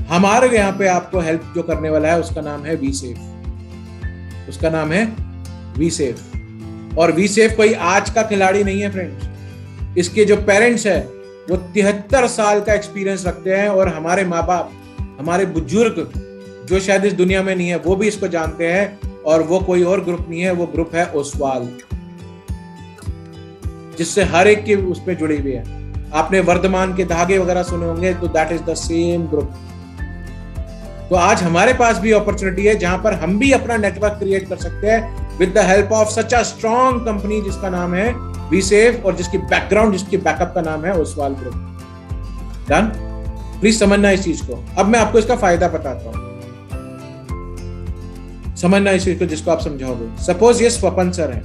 हमारे यहाँ पे आपको हेल्प जो करने वाला है उसका नाम है वी-सेफ। उसका नाम है वी-सेफ। और वी-सेफ कोई आज का खिलाड़ी नहीं है फ्रेंड्स। इसके जो पेरेंट्स है वो 73 साल का एक्सपीरियंस रखते हैं, और हमारे माँ बाप, हमारे बुजुर्ग जो शायद इस दुनिया में नहीं है, वो भी इसको जानते हैं। और वो कोई और ग्रुप नहीं है, वो ग्रुप है ओसवाल, जिससे हर एक के उस पे जुड़ी हुई है। आपने वर्धमान के धागे वगैरह सुने होंगे, तो that is the same group. तो आज हमारे पास भी अपॉर्चुनिटी है जहां पर हम भी अपना नेटवर्क क्रिएट कर सकते हैं with the help of such a strong company जिसका नाम है वी-सेफ, और जिसकी बैकग्राउंड, जिसकी बैकअप का नाम है ओसवाल ग्रुप। डन? प्लीज समझना इस चीज को। अब मैं आपको इसका फायदा बताता हूं, समझना इस चीज को जिसको आप समझाओगे। सपोज ये स्वपन सर है,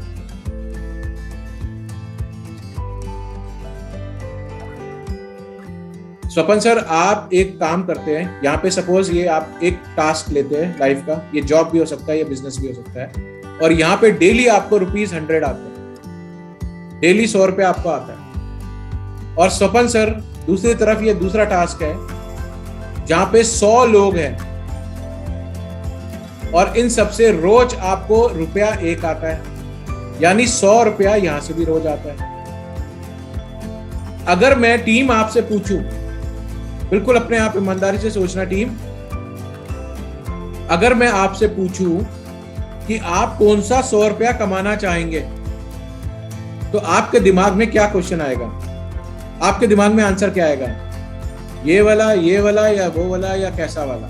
स्वपन सर, आप एक काम करते हैं यहाँ पे, सपोज ये आप एक टास्क लेते हैं लाइफ का, ये जॉब भी हो सकता है, ये बिजनेस भी हो सकता है, और यहाँ पे डेली आपको ₹100 आते हैं, डेली 100 रुपये आपको आता है। और स्वपन सर दूसरी तरफ ये दूसरा टास्क है जहां पे 100 लोग हैं और इन सबसे रोज आपको ₹1 आता है, यानी 100 रुपया यहां से भी रोज आता है। अगर मैं टीम आपसे पूछूं, बिल्कुल अपने आप ईमानदारी से सोचना टीम, अगर मैं आपसे पूछूं कि आप कौन सा 100 रुपया कमाना चाहेंगे, तो आपके दिमाग में क्या क्वेश्चन आएगा? आपके दिमाग में आंसर क्या आएगा? ये वाला या वो वाला या कैसा वाला?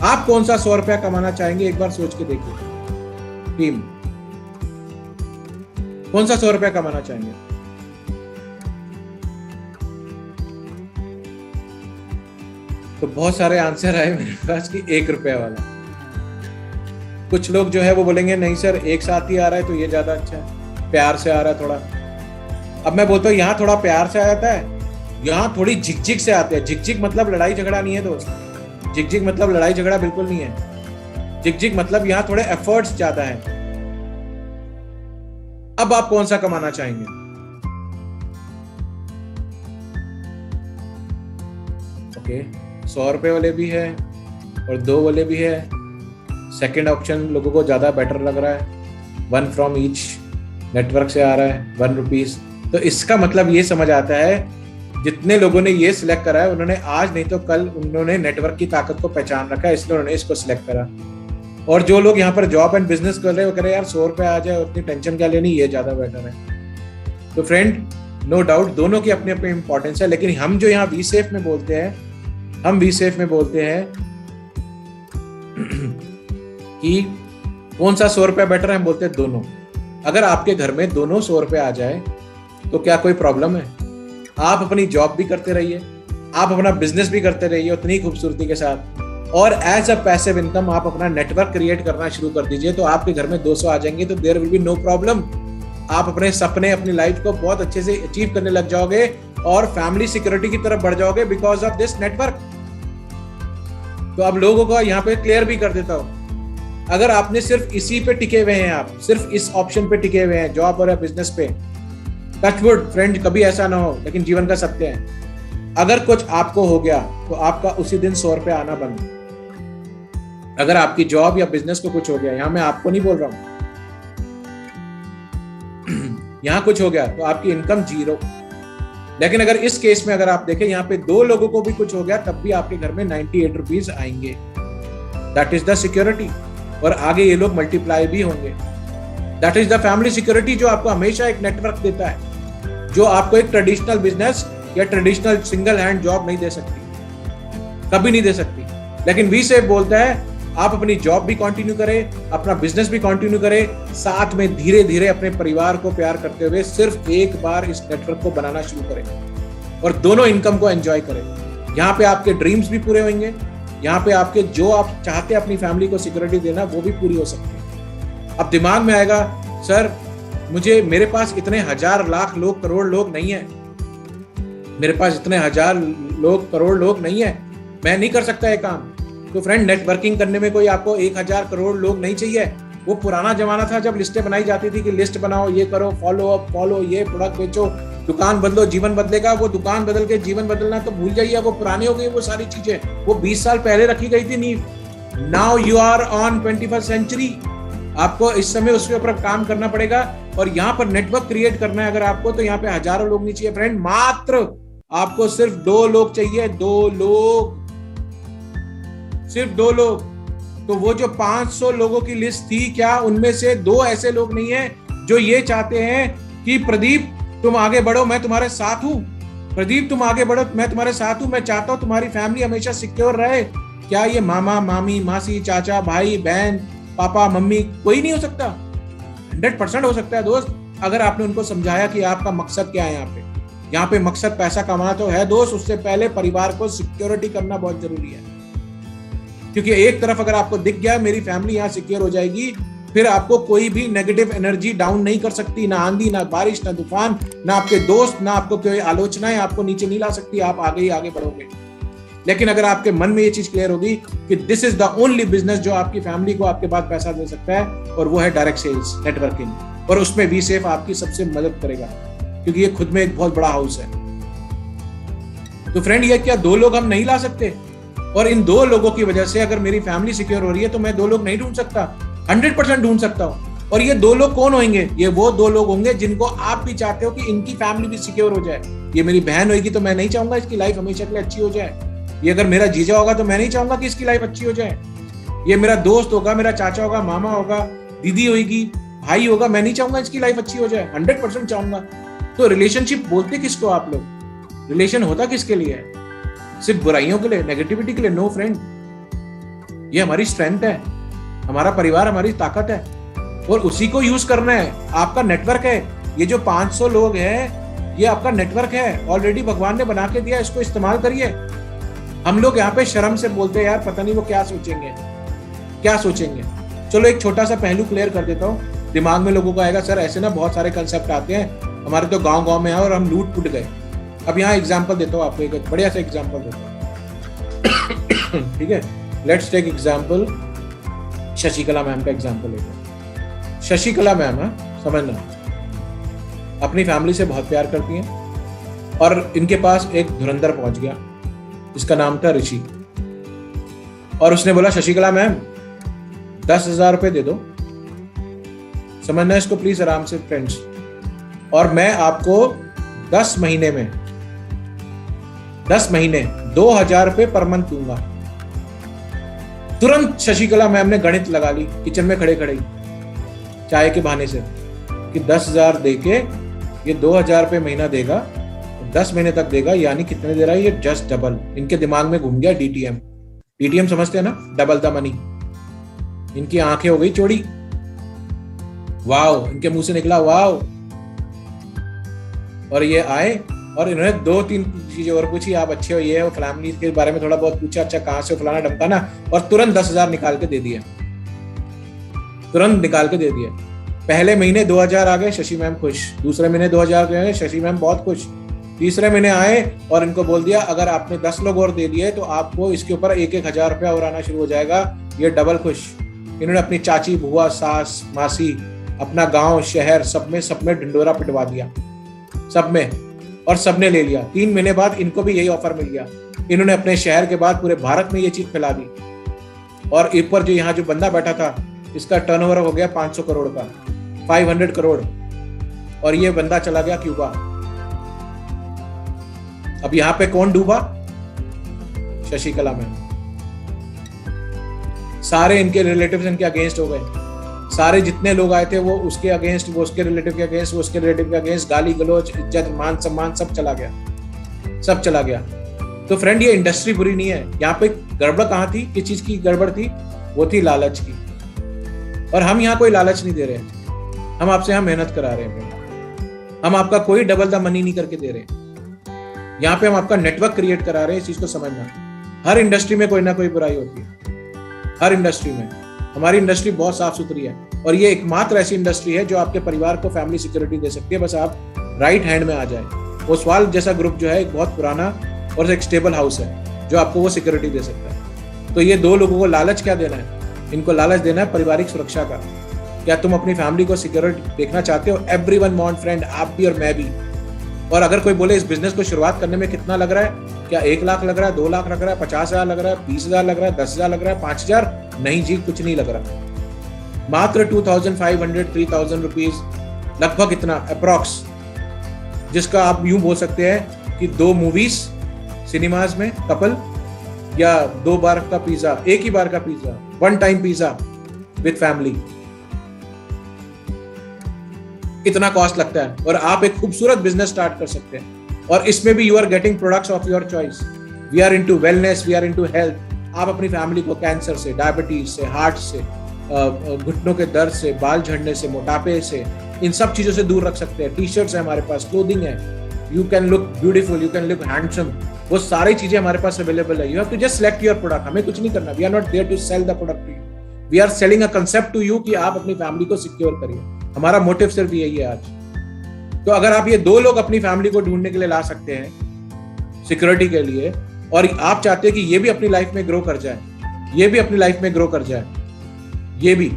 आप कौन सा 100 रुपया कमाना चाहेंगे? एक बार सोच के देखिए टीम, कौन सा 100 रुपया कमाना चाहेंगे? तो बहुत सारे आंसर आए मेरे पास कि ₹1 वाला। कुछ लोग जो है वो बोलेंगे नहीं सर, एक साथ ही आ रहा है तो ये ज्यादा अच्छा है, प्यार से आ रहा है थोड़ा। अब मैं बोलता हूँ यहाँ थोड़ा प्यार से आता है, यहाँ थोड़ी झिकझिक से आते हैं। झिकझिक मतलब लड़ाई झगड़ा नहीं है दोस्त, झिकझिक मतलब लड़ाई झगड़ा बिल्कुल नहीं है। झिकझिक मतलब यहाँ थोड़े एफर्ट्स ज्यादा हैं। अब आप कौन सा कमाना चाहेंगे? ओके, 100 रुपए वाले भी है और 2 वाले भी है। सेकंड ऑप्शन लोगों को ज्यादा बेटर लग रहा है, 1 फ्रॉम ईच नेटवर्क से आ रहा है, ₹1। तो इसका मतलब ये समझ आता है जितने लोगों ने ये सिलेक्ट करा है उन्होंने आज नहीं तो कल उन्होंने नेटवर्क की ताकत को पहचान रखा है, इसलिए उन्होंने इसको सिलेक्ट करा। और जो लोग यहाँ पर जॉब एंड बिजनेस कर रहे हैं वो कह रहे हैं यार 100 रुपए आ जाए, उतनी टेंशन क्या लेनी, ये ज्यादा बेटर है। तो फ्रेंड, नो डाउट दोनों की अपनी अपनी इंपॉर्टेंस है, लेकिन हम जो यहाँ वीसेफ में बोलते हैं, हम वीसेफ में बोलते हैं कि कौन सा 100 रुपया बेटर है, हम बोलते हैं दोनों। अगर आपके घर में दोनों 100 रुपये आ जाए तो क्या कोई प्रॉब्लम है? आप अपनी जॉब भी करते रहिए, आप अपना बिजनेस भी करते रहिए उतनी खूबसूरती के साथ, और एज अ पैसिव इनकम आप अपना नेटवर्क क्रिएट करना शुरू कर दीजिए, तो आपके घर में 200 आ जाएंगे तो there will be no problem. आप अपने सपने, अपनी लाइफ को बहुत अच्छे से अचीव करने लग जाओगे और फैमिली सिक्योरिटी की तरफ बढ़ जाओगे बिकॉज ऑफ दिस नेटवर्क। तो अब लोगों को यहाँ पे क्लियर भी कर देता हूँ, अगर आपने सिर्फ इसी पे टिके हुए हैं, आप सिर्फ इस ऑप्शन पे टिके हुए हैं, जॉब और बिजनेस पे, टचवुड फ्रेंड कभी ऐसा ना हो, लेकिन जीवन का सत्य है, अगर कुछ आपको हो गया तो आपका उसी दिन 100 रुपये आना बंद। अगर आपकी जॉब या बिजनेस को कुछ हो गया, यहाँ मैं आपको नहीं बोल रहा हूं, यहाँ कुछ हो गया तो आपकी इनकम 0। लेकिन अगर इस केस में अगर आप देखें, यहाँ पे 2 लोगों को भी कुछ हो गया तब भी आपके घर में 98 रुपीज आएंगे। दैट इज द सिक्योरिटी, और आगे ये लोग मल्टीप्लाई भी होंगे। That is the family security जो आपको हमेशा एक नेटवर्क देता है, जो आपको एक ट्रेडिशनल बिजनेस या ट्रेडिशनल सिंगल हैंड जॉब नहीं दे सकती, कभी नहीं दे सकती। लेकिन वी सेफ बोलता है आप अपनी जॉब भी कंटिन्यू करें, अपना बिजनेस भी कंटिन्यू करें, साथ में धीरे धीरे अपने परिवार को प्यार करते हुए सिर्फ एक बार इस नेटवर्क को बनाना शुरू करें और दोनों इनकम को एंजॉय करें। यहाँ पे आपके ड्रीम्स भी पूरे होंगे, यहाँ पे आपके जो आप चाहते हैं अपनी फैमिली को सिक्योरिटी देना वो भी पूरी हो सकती है। अब दिमाग में आएगा सर मेरे पास इतने 1000 लाख लोग करोड़ लोग नहीं है, मेरे पास इतने 1000 लोग करोड़ लोग नहीं है, मैं नहीं कर सकता ये काम। तो फ्रेंड, नेटवर्किंग करने में कोई आपको 1000 करोड़ लोग नहीं चाहिए। वो पुराना जमाना था जब लिस्टें बनाई जाती थी कि लिस्ट बनाओ, ये करो, फॉलो अप, फॉलो ये, प्रोडक्ट बेचो, दुकान बदलो जीवन बदलेगा। वो दुकान बदल के जीवन बदलना तो भूल जाइए, वो पुरानी हो गई वो सारी चीजें, वो 20 साल पहले रखी गई थी नींव। Now you are on 21st century, आपको इस समय उसके ऊपर काम करना पड़ेगा और यहाँ पर नेटवर्क क्रिएट करना है। अगर आपको तो यहाँ पे हजारों लोग नहीं चाहिए फ्रेंड, मात्र आपको सिर्फ 2 लोग चाहिए, 2 लोग, सिर्फ 2 लोग। तो वो जो 500 लोगों की लिस्ट थी, क्या उनमें से 2 ऐसे लोग नहीं है जो ये चाहते हैं कि प्रदीप तुम आगे बढ़ो, मैं तुम्हारे साथ हूं, प्रदीप तुम आगे बढ़ो, मैं तुम्हारे साथ हूं, मैं चाहता हूं तुम्हारी फैमिली हमेशा सिक्योर रहे। क्या ये मामा, मामी, मासी, चाचा, भाई, बहन, पापा, मम्मी कोई नहीं हो सकता? 100% हो सकता है दोस्त, अगर आपने उनको समझाया कि आपका मकसद क्या है। यहाँ पे मकसद पैसा कमाना तो है दोस्त, उससे पहले परिवार को सिक्योरिटी करना बहुत जरूरी है। क्योंकि एक तरफ अगर आपको दिख गया मेरी फैमिली यहाँ सिक्योर हो जाएगी, फिर आपको कोई भी नेगेटिव एनर्जी डाउन नहीं कर सकती, ना आंधी, ना बारिश, ना तूफान, ना आपके दोस्त, ना आपको कोई आलोचनाएं आपको नीचे नहीं ला सकती। आप आगे ही आगे बढ़ोगे। लेकिन अगर आपके मन में ये चीज क्लियर होगी कि this is the only business जो आपकी फैमिली को आपके पास पैसा दे सकता है, और वो है डायरेक्ट सेल्स नेटवर्किंग, और उसमें वी सेफ आपकी सबसे मदद करेगा, क्योंकि ये खुद में एक बहुत बड़ा हाउस है। तो फ्रेंड, ये क्या 2 लोग हम नहीं ला सकते? और इन 2 लोगों की वजह से अगर मेरी फैमिली सिक्योर हो रही है तो मैं 2 लोग नहीं ढूंढ सकता, 100% ढूंढ सकता हूं। और ये 2 लोग कौन होंगे? ये वो 2 लोग होंगे जिनको आप भी चाहते हो कि इनकी फैमिली भी सिक्योर हो जाए। ये मेरी बहन होगी तो मैं नहीं चाहूंगा इसकी लाइफ हमेशा के लिए अच्छी हो जाए। ये अगर मेरा जीजा होगा तो मैं नहीं चाहूंगा कि इसकी लाइफ अच्छी हो जाए। ये मेरा दोस्त होगा, मेरा चाचा होगा, मामा होगा, दीदी होगी, भाई होगा, मैं नहीं चाहूंगा इसकी लाइफ अच्छी हो जाए, 100% चाहूंगा। तो रिलेशनशिप बोलते किसको आप लोग? रिलेशन होता किसके लिए है? सिर्फ बुराइयों के लिए, नेगेटिविटी के लिए? नो फ्रेंड, ये हमारी स्ट्रेंथ है, हमारा परिवार हमारी ताकत है, और उसी को यूज करना है। आपका नेटवर्क है, ये जो 500 लोग हैं, ये आपका नेटवर्क है, ऑलरेडी भगवान ने बना के दिया, इसको इस्तेमाल करिए। हम लोग यहाँ पे शर्म से बोलते हैं यार पता नहीं वो क्या सोचेंगे, क्या सोचेंगे। चलो एक छोटा सा पहलू क्लियर कर देता हूँ। दिमाग में लोगों को आएगा सर ऐसे ना बहुत सारे कंसेप्ट आते हैं, हमारे तो गांव में है और हम लूट पुट गए। अब यहाँ एग्जांपल देता हूँ आपको, एक बढ़िया सा एग्जांपल देता हूँ। ठीक है, let's take example Shashikala ma'am का एग्जांपल लेते हैं। शशिकला मैम समझना अपनी फैमिली से बहुत प्यार करती हैं, और इनके पास एक धुरंधर पहुंच गया, इसका नाम था ऋषि, और उसने बोला शशिकला मैम 10,000 रुपए दे दो, समझना इसको प्लीज आराम से फ्रेंड्स, और मैं आपको 10 महीने 2,000 रुपए पर मंथ दूंगा। तुरंत शशिकला मैम ने गणित लगा ली किचन में खड़े खड़े ही, चाय के बहाने से, कि 10,000 दे के ये 2,000 रुपए महीना देगा, 10 महीने तक देगा, यानी कितने दे रहा है ये? Just double. इनके दिमाग में घूम गया डीटीएम। डीटीएम समझते हैं ना, डबल द मनी। इनकी आंखें हो गई चौड़ी, वाओ, इनके मुंह से निकला वाओ। और ये आए और इन्होंने 2-3 चीजें और पूछी, आप अच्छे हो, ये हो, फैमिली के बारे में थोड़ा बहुत पूछा, अच्छा कहां से हो, फलाना ढमकाना, और तुरंत 10,000 निकाल के दे दिया, तुरंत निकाल के दे दिया। पहले महीने 2,000 आ गए, शशि मैम खुश। दूसरे महीने 2,000 गए, शशि मैम बहुत खुश। तीसरे महीने आए और इनको बोल दिया अगर आपने 10 लोग और दे दिए तो आपको इसके ऊपर 1-1 हजार रुपया और आना शुरू हो जाएगा। ये डबल खुश। इन्होंने अपनी चाची, बुआ, सास, मासी, अपना गांव, शहर, सब में ढिंडोरा पिटवा दिया, सब में, और सबने ले लिया। 3 महीने बाद इनको भी यही ऑफर मिल गया। इन्होंने अपने शहर के बाद पूरे भारत में ये चीज फैला दी, और ऊपर जो यहाँ जो बंदा बैठा था, इसका टर्नओवर हो गया 500 करोड़ का, 500 करोड़, और ये बंदा चला गया क्यूबा। अब यहाँ पे कौन डूबा? शशिकला मैम। सारे इनके रिलेटिव्स इनके अगेंस्ट हो गए, सारे जितने लोग आए थे वो उसके अगेंस्ट, वो उसके रिलेटिव के अगेंस्ट, वो उसके रिलेटिव के अगेंस्ट, गाली गलौज, इज्जत, मान सम्मान सब चला गया, सब चला गया। तो फ्रेंड, ये इंडस्ट्री बुरी नहीं है। यहाँ पे गड़बड़ कहाँ थी, किस चीज की गड़बड़ थी? वो थी लालच की। और हम यहाँ कोई लालच नहीं दे रहे, हम आपसे यहाँ मेहनत करा रहे हैं। हम आपका कोई डबल द मनी नहीं करके दे रहे, यहाँ पे हम आपका नेटवर्क क्रिएट करा रहे हैं। इस चीज को समझना। हर इंडस्ट्री में कोई ना कोई बुराई होती है, हर इंडस्ट्री में। हमारी इंडस्ट्री बहुत साफ सुथरी है, और ये एकमात्र ऐसी इंडस्ट्री है जो आपके परिवार को फैमिली सिक्योरिटी दे सकती है, बस आप राइट हैंड में आ जाए। ओसवाल जैसा ग्रुप जो है एक बहुत पुराना और एक स्टेबल हाउस है जो आपको वो सिक्योरिटी दे सकता है। तो ये 2 लोगों को लालच क्या देना है? इनको लालच देना है पारिवारिक सुरक्षा का। क्या तुम अपनी फैमिली को सिक्योर देखना चाहते हो? एवरीवन वांट फ्रेंड, आप भी और मैं भी। और अगर कोई बोले इस बिजनेस को शुरुआत करने में कितना लग रहा है, क्या 1 लाख लग रहा है, 2 लाख लग रहा है, 50,000 लग रहा है, 20,000 लग रहा है, 10,000 लग रहा है, 5,000? नहीं जी, कुछ नहीं लग रहा। मात्र 2,500-3,000 रुपीज, लगभग इतना अप्रॉक्स, जिसका आप यूं बोल सकते हैं कि 2 मूवीज सिनेमाज में कपल, या 2 बार का पिज्जा, एक ही बार का pizza, 1 time pizza with family, इतना कॉस्ट लगता है। और आप एक खूबसूरत बिजनेस स्टार्ट कर सकते हैं, और इसमें भी you are getting products of your choice. We are into wellness, we are into health. आप अपनी फैमिली को कैंसर से, डायबिटीज से, हार्ट से, घुटनों के दर्द से, बाल झड़ने से, मोटापे से, इन सब चीजों से दूर रख सकते हैं। टी शर्ट्स है हमारे पास, क्लोथिंग है, you can look beautiful, you can look handsome, वो सारी चीजें हमारे पास अवेलेबल है। You have to just select your product. हमें कुछ नहीं करना, we are not there to sell the product to you, we are selling a concept to you कि आप अपनी फैमिली को सिक्योर करिए। हमारा मोटिव सिर्फ यही है आज। तो अगर आप ये 2 लोग अपनी फैमिली को ढूंढने के लिए ला सकते हैं सिक्योरिटी के लिए, और आप चाहते हैं कि ये भी अपनी लाइफ में ग्रो कर जाए, ये भी अपनी लाइफ में ग्रो कर जाए, ये भी,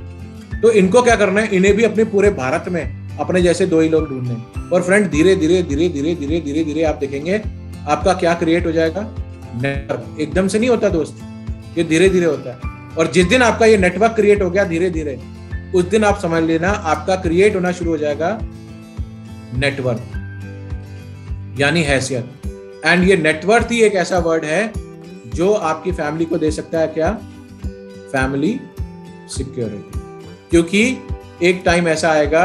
तो इनको क्या करना है, इन्हें भी अपने पूरे भारत में अपने जैसे 2 ही लोग ढूंढने। और फ्रेंड धीरे धीरे धीरे धीरे धीरे धीरे धीरे आप देखेंगे आपका क्या क्रिएट हो जाएगा, नेटवर्क। एकदम से नहीं होता दोस्त, ये धीरे धीरे होता है। और जिस दिन आपका ये नेटवर्क क्रिएट हो गया धीरे धीरे, उस दिन आप समझ लेना आपका क्रिएट होना शुरू हो जाएगा नेटवर्क, यानी हैसियत। एंड ये नेटवर्क ही एक ऐसा वर्ड है जो आपकी फैमिली को दे सकता है क्या, फैमिली सिक्योरिटी। क्योंकि एक टाइम ऐसा आएगा,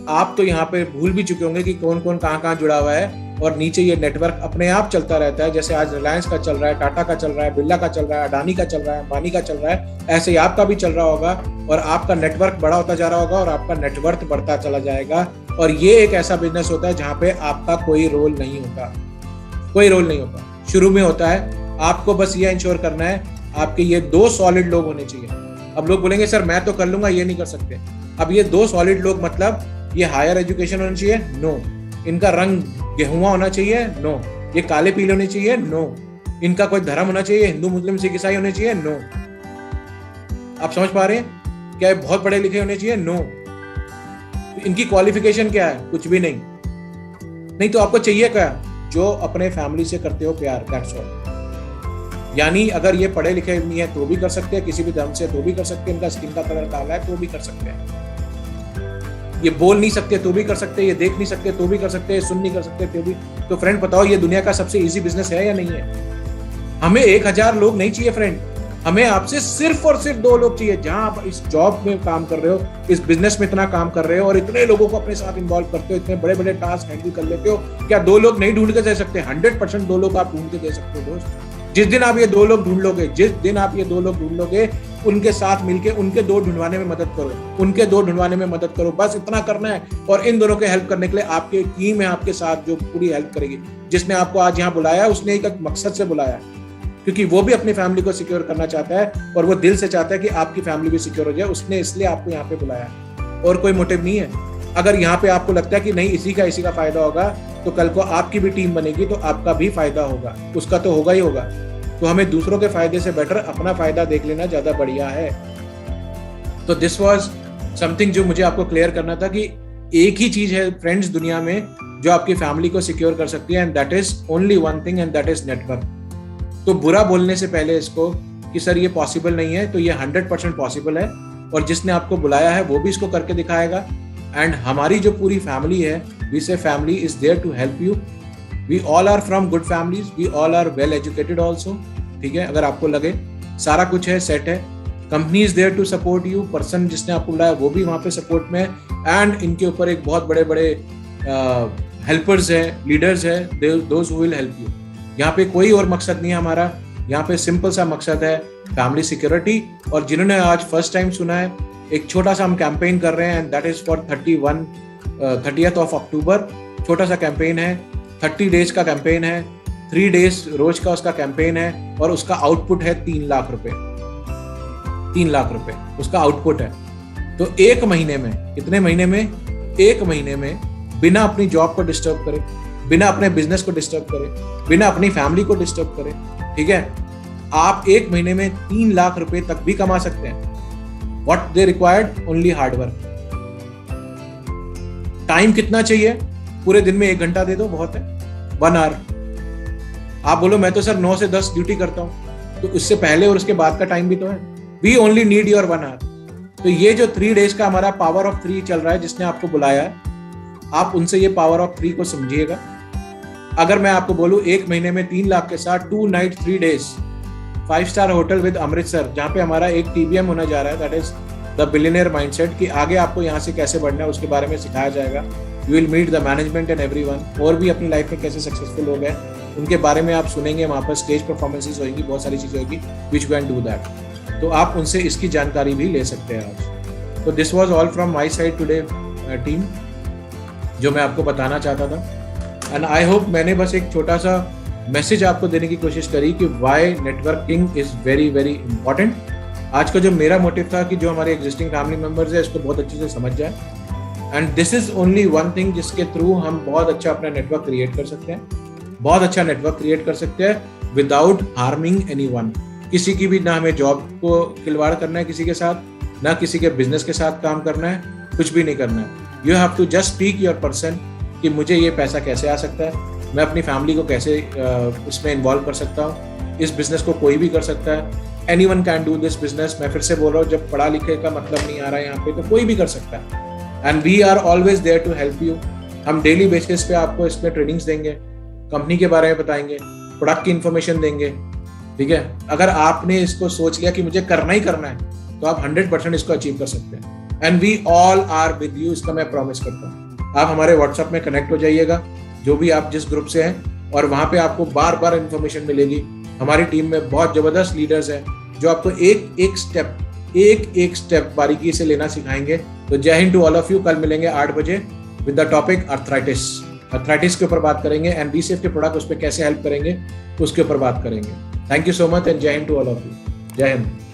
आप तो यहाँ पे भूल भी चुके होंगे कि कौन कौन कहाँ जुड़ा हुआ है, और नीचे ये नेटवर्क अपने आप चलता रहता है। जैसे आज रिलायंस का चल रहा है, टाटा का चल रहा है, बिरला का चल रहा है, अडानी का चल रहा है, अंबानी का चल रहा है, ऐसे ही आपका भी चल रहा होगा, और आपका नेटवर्क बड़ा होता जा रहा होगा और आपका नेटवर्क बढ़ता चला जाएगा। और ये एक ऐसा बिजनेस होता है जहाँ पे आपका कोई रोल नहीं होता, कोई रोल नहीं होता। शुरू में होता है, आपको बस ये इंश्योर करना है आपके ये 2 सॉलिड लोग होने चाहिए। अब लोग बोलेंगे सर मैं तो कर लूंगा, ये नहीं कर सकते। अब ये 2 सॉलिड लोग मतलब ये हायर एजुकेशन होना चाहिए, नो। इनका रंग गेहुआ होना चाहिए, नो। ये काले पीले होने चाहिए, नो। इनका कोई धर्म होना चाहिए, हिंदू मुस्लिम सिख ईसाई होने चाहिए, नो। आप समझ पा रहे हैं? क्या बहुत पढ़े लिखे होने चाहिए, नो। इनकी क्वालिफिकेशन क्या है, कुछ भी नहीं। नहीं तो आपको चाहिए क्या, जो अपने फैमिली से करते हो प्यार, दैट्स ऑल। यानी अगर ये पढ़े लिखे नहीं है तो भी कर सकते हैं, किसी भी धर्म से तो भी कर सकते हैं, इनका स्किन का कलर काला है तो भी कर सकते हैं, ये बोल नहीं सकते तो भी कर सकते हैं, ये देख नहीं सकते तो भी कर सकते हैं, सुन नहीं कर सकते तो भी। तो फ्रेंड बताओ ये दुनिया का सबसे इजी बिजनेस है या नहीं है? हमें 1000 लोग नहीं चाहिए फ्रेंड, हमें आपसे सिर्फ और सिर्फ 2 लोग चाहिए। जहां आप इस जॉब में काम कर रहे हो, इस बिजनेस में इतना काम कर रहे हो और इतने लोगों को अपने साथ इन्वॉल्व करते हो, इतने बड़े बड़े टास्क हैंडल कर लेते हो, क्या 2 लोग नहीं ढूंढ के दे सकते? 100% 2 लोग आप ढूंढ के दे सकते हो दोस्त। जिस दिन आप ये 2 लोग ढूंढ लोगे, जिस दिन आप ये 2 लोग ढूंढ लोगे, उनके साथ मिलके उनके 2 ढूंढवाने में मदद करो, उनके 2 ढूंढवाने में मदद करो, बस इतना करना है। और इन दोनों के हेल्प करने के लिए आपकी टीम है आपके साथ जो पूरी हेल्प करेगी। जिसने आपको आज यहाँ बुलाया उसने एक मकसद से बुलाया, क्योंकि वो भी अपनी फैमिली को सिक्योर करना चाहता है और वो दिल से चाहता है कि आपकी फैमिली भी सिक्योर हो जाए। उसने इसलिए आपको यहाँ पे बुलाया, और कोई मोटिव नहीं है। अगर यहाँ पे आपको लगता है कि नहीं इसी का फायदा होगा, तो कल को आपकी भी टीम बनेगी तो आपका भी फायदा होगा, उसका तो होगा ही होगा। तो हमें दूसरों के फायदे से बेटर अपना फायदा देख लेना ज्यादा बढ़िया है। तो दिस वाज समथिंग जो मुझे आपको क्लियर करना था कि एक ही चीज है फ्रेंड्स दुनिया में जो आपकी फैमिली को सिक्योर कर सकती है, and that is only one thing, and that is network. तो बुरा बोलने से पहले इसको कि सर ये पॉसिबल नहीं है, तो ये 100% पॉसिबल है, और जिसने आपको बुलाया है वो भी इसको करके दिखाएगा। एंड हमारी जो पूरी फैमिली है, we say family is there to help you. We all are from good families, we all are well educated also, ठीक है? अगर आपको लगे सारा कुछ है, सेट है, company is there to support you, person जिसने आपको बुलाया वो भी वहाँ पे सपोर्ट में है, एंड इनके ऊपर एक बहुत बड़े बड़े हेल्पर्स है, लीडर्स है, those who will help you. यहाँ पे कोई और मकसद नहीं है हमारा, यहाँ पे सिंपल सा मकसद है फैमिली सिक्योरिटी। और जिन्होंने आज फर्स्ट टाइम सुना है, एक छोटा सा हम कैंपेन कर रहे हैं, and that is for 30th of October। छोटा सा कैंपेन है, 30 डेज का कैंपेन है, 3 डेज रोज का उसका कैंपेन है, और उसका आउटपुट है 3 लाख रुपए। 3 लाख रुपए उसका आउटपुट है। तो 1 महीने में, कितने महीने में? 1 महीने में बिना अपनी जॉब को डिस्टर्ब करे, बिना अपने बिजनेस को डिस्टर्ब करे, बिना अपनी फैमिली को डिस्टर्ब करे, ठीक है, आप 1 महीने में 3 लाख रुपए तक भी कमा सकते हैं। What they required? Only hard work. Time कितना चाहिए? पूरे दिन में 1 घंटा दे दो, बहुत है, 1 आवर। आप बोलो मैं तो सर 9 से 10 ड्यूटी करता हूं, तो उससे पहले और उसके बाद का टाइम भी तो है। We only need your 1 hour. तो ये जो 3 डेज का हमारा पावर ऑफ 3 चल रहा है, जिसने आपको बुलाया है, आप उनसे ये पावर ऑफ 3 को समझिएगा। अगर मैं आपको बोलूं 1 महीने में 3 लाख के साथ 2 night 3 days 5 star hotel with Amritsar, जहां पे हमारा एक TBM होने जा रहा है, that is the billionaire mindset, कि आगे आपको यहाँ से कैसे बढ़ना है उसके बारे में सिखाया जाएगा। You will meet the management and everyone, और भी अपनी लाइफ में कैसे सक्सेसफुल हो गए उनके बारे में आप सुनेंगे। वहाँ पर स्टेज परफॉर्मेंसेस होंगी, बहुत सारी चीज़ें होगी, which you can do that। तो आप उनसे इसकी जानकारी भी ले सकते हैं आज। तो this was all from my side today team, जो मैं आपको बताना चाहता था। एंड आई होप मैंने बस एक छोटा सा मैसेज आपको देने की कोशिश करी कि why networking is very very important. आज का जो मेरा मोटिव था कि जो हमारे एग्जिस्टिंग फैमिली मेंबर्स है इसको बहुत अच्छे से समझ जाए, and this is only one thing जिसके थ्रू हम बहुत अच्छा अपना नेटवर्क क्रिएट कर सकते हैं, बहुत अच्छा नेटवर्क क्रिएट कर सकते हैं विदाउट हार्मिंग एनीवन। किसी की भी ना हमें जॉब को खिलवाड़ करना है किसी के साथ, ना किसी के बिजनेस के साथ काम करना है, कुछ भी नहीं करना है। You have to just speak your person कि मुझे ये पैसा कैसे आ सकता है, मैं अपनी फैमिली को कैसे उसमें इन्वॉल्व कर सकता हूँ, इस बिजनेस को कोई भी कर सकता है, anyone can do this business. मैं फिर से बोल रहा हूँ, जब पढ़ा लिखे का मतलब नहीं आ रहा है यहाँ पे, तो कोई भी कर सकता है, and we are always there to help you. हम डेली बेसिस पे आपको इसमें ट्रेनिंग्स देंगे, कंपनी के बारे में बताएंगे, प्रोडक्ट की इंफॉर्मेशन देंगे, ठीक है। अगर आपने इसको सोच लिया कि मुझे करना ही करना है, तो आप 100% इसको अचीव कर सकते हैं, and we all are with you, इसका मैं प्रॉमिस करता हूँ। आप हमारे व्हाट्सएप में कनेक्ट हो जाइएगा, जो भी आप जिस ग्रुप से हैं, और वहाँ पे आपको बार बार इंफॉर्मेशन मिलेगी। हमारी टीम में बहुत जबरदस्त लीडर्स हैं जो आपको एक एक स्टेप बारीकी से लेना सिखाएंगे। तो Jai Hind to all of you. कल मिलेंगे 8 बजे विद द टॉपिक अर्थराइटिस के ऊपर बात करेंगे, एंड बी सेफ के प्रोडक्ट उस पर कैसे हेल्प करेंगे उसके ऊपर बात करेंगे। Thank you so much and Jai Hind to all of you. Jai Hind.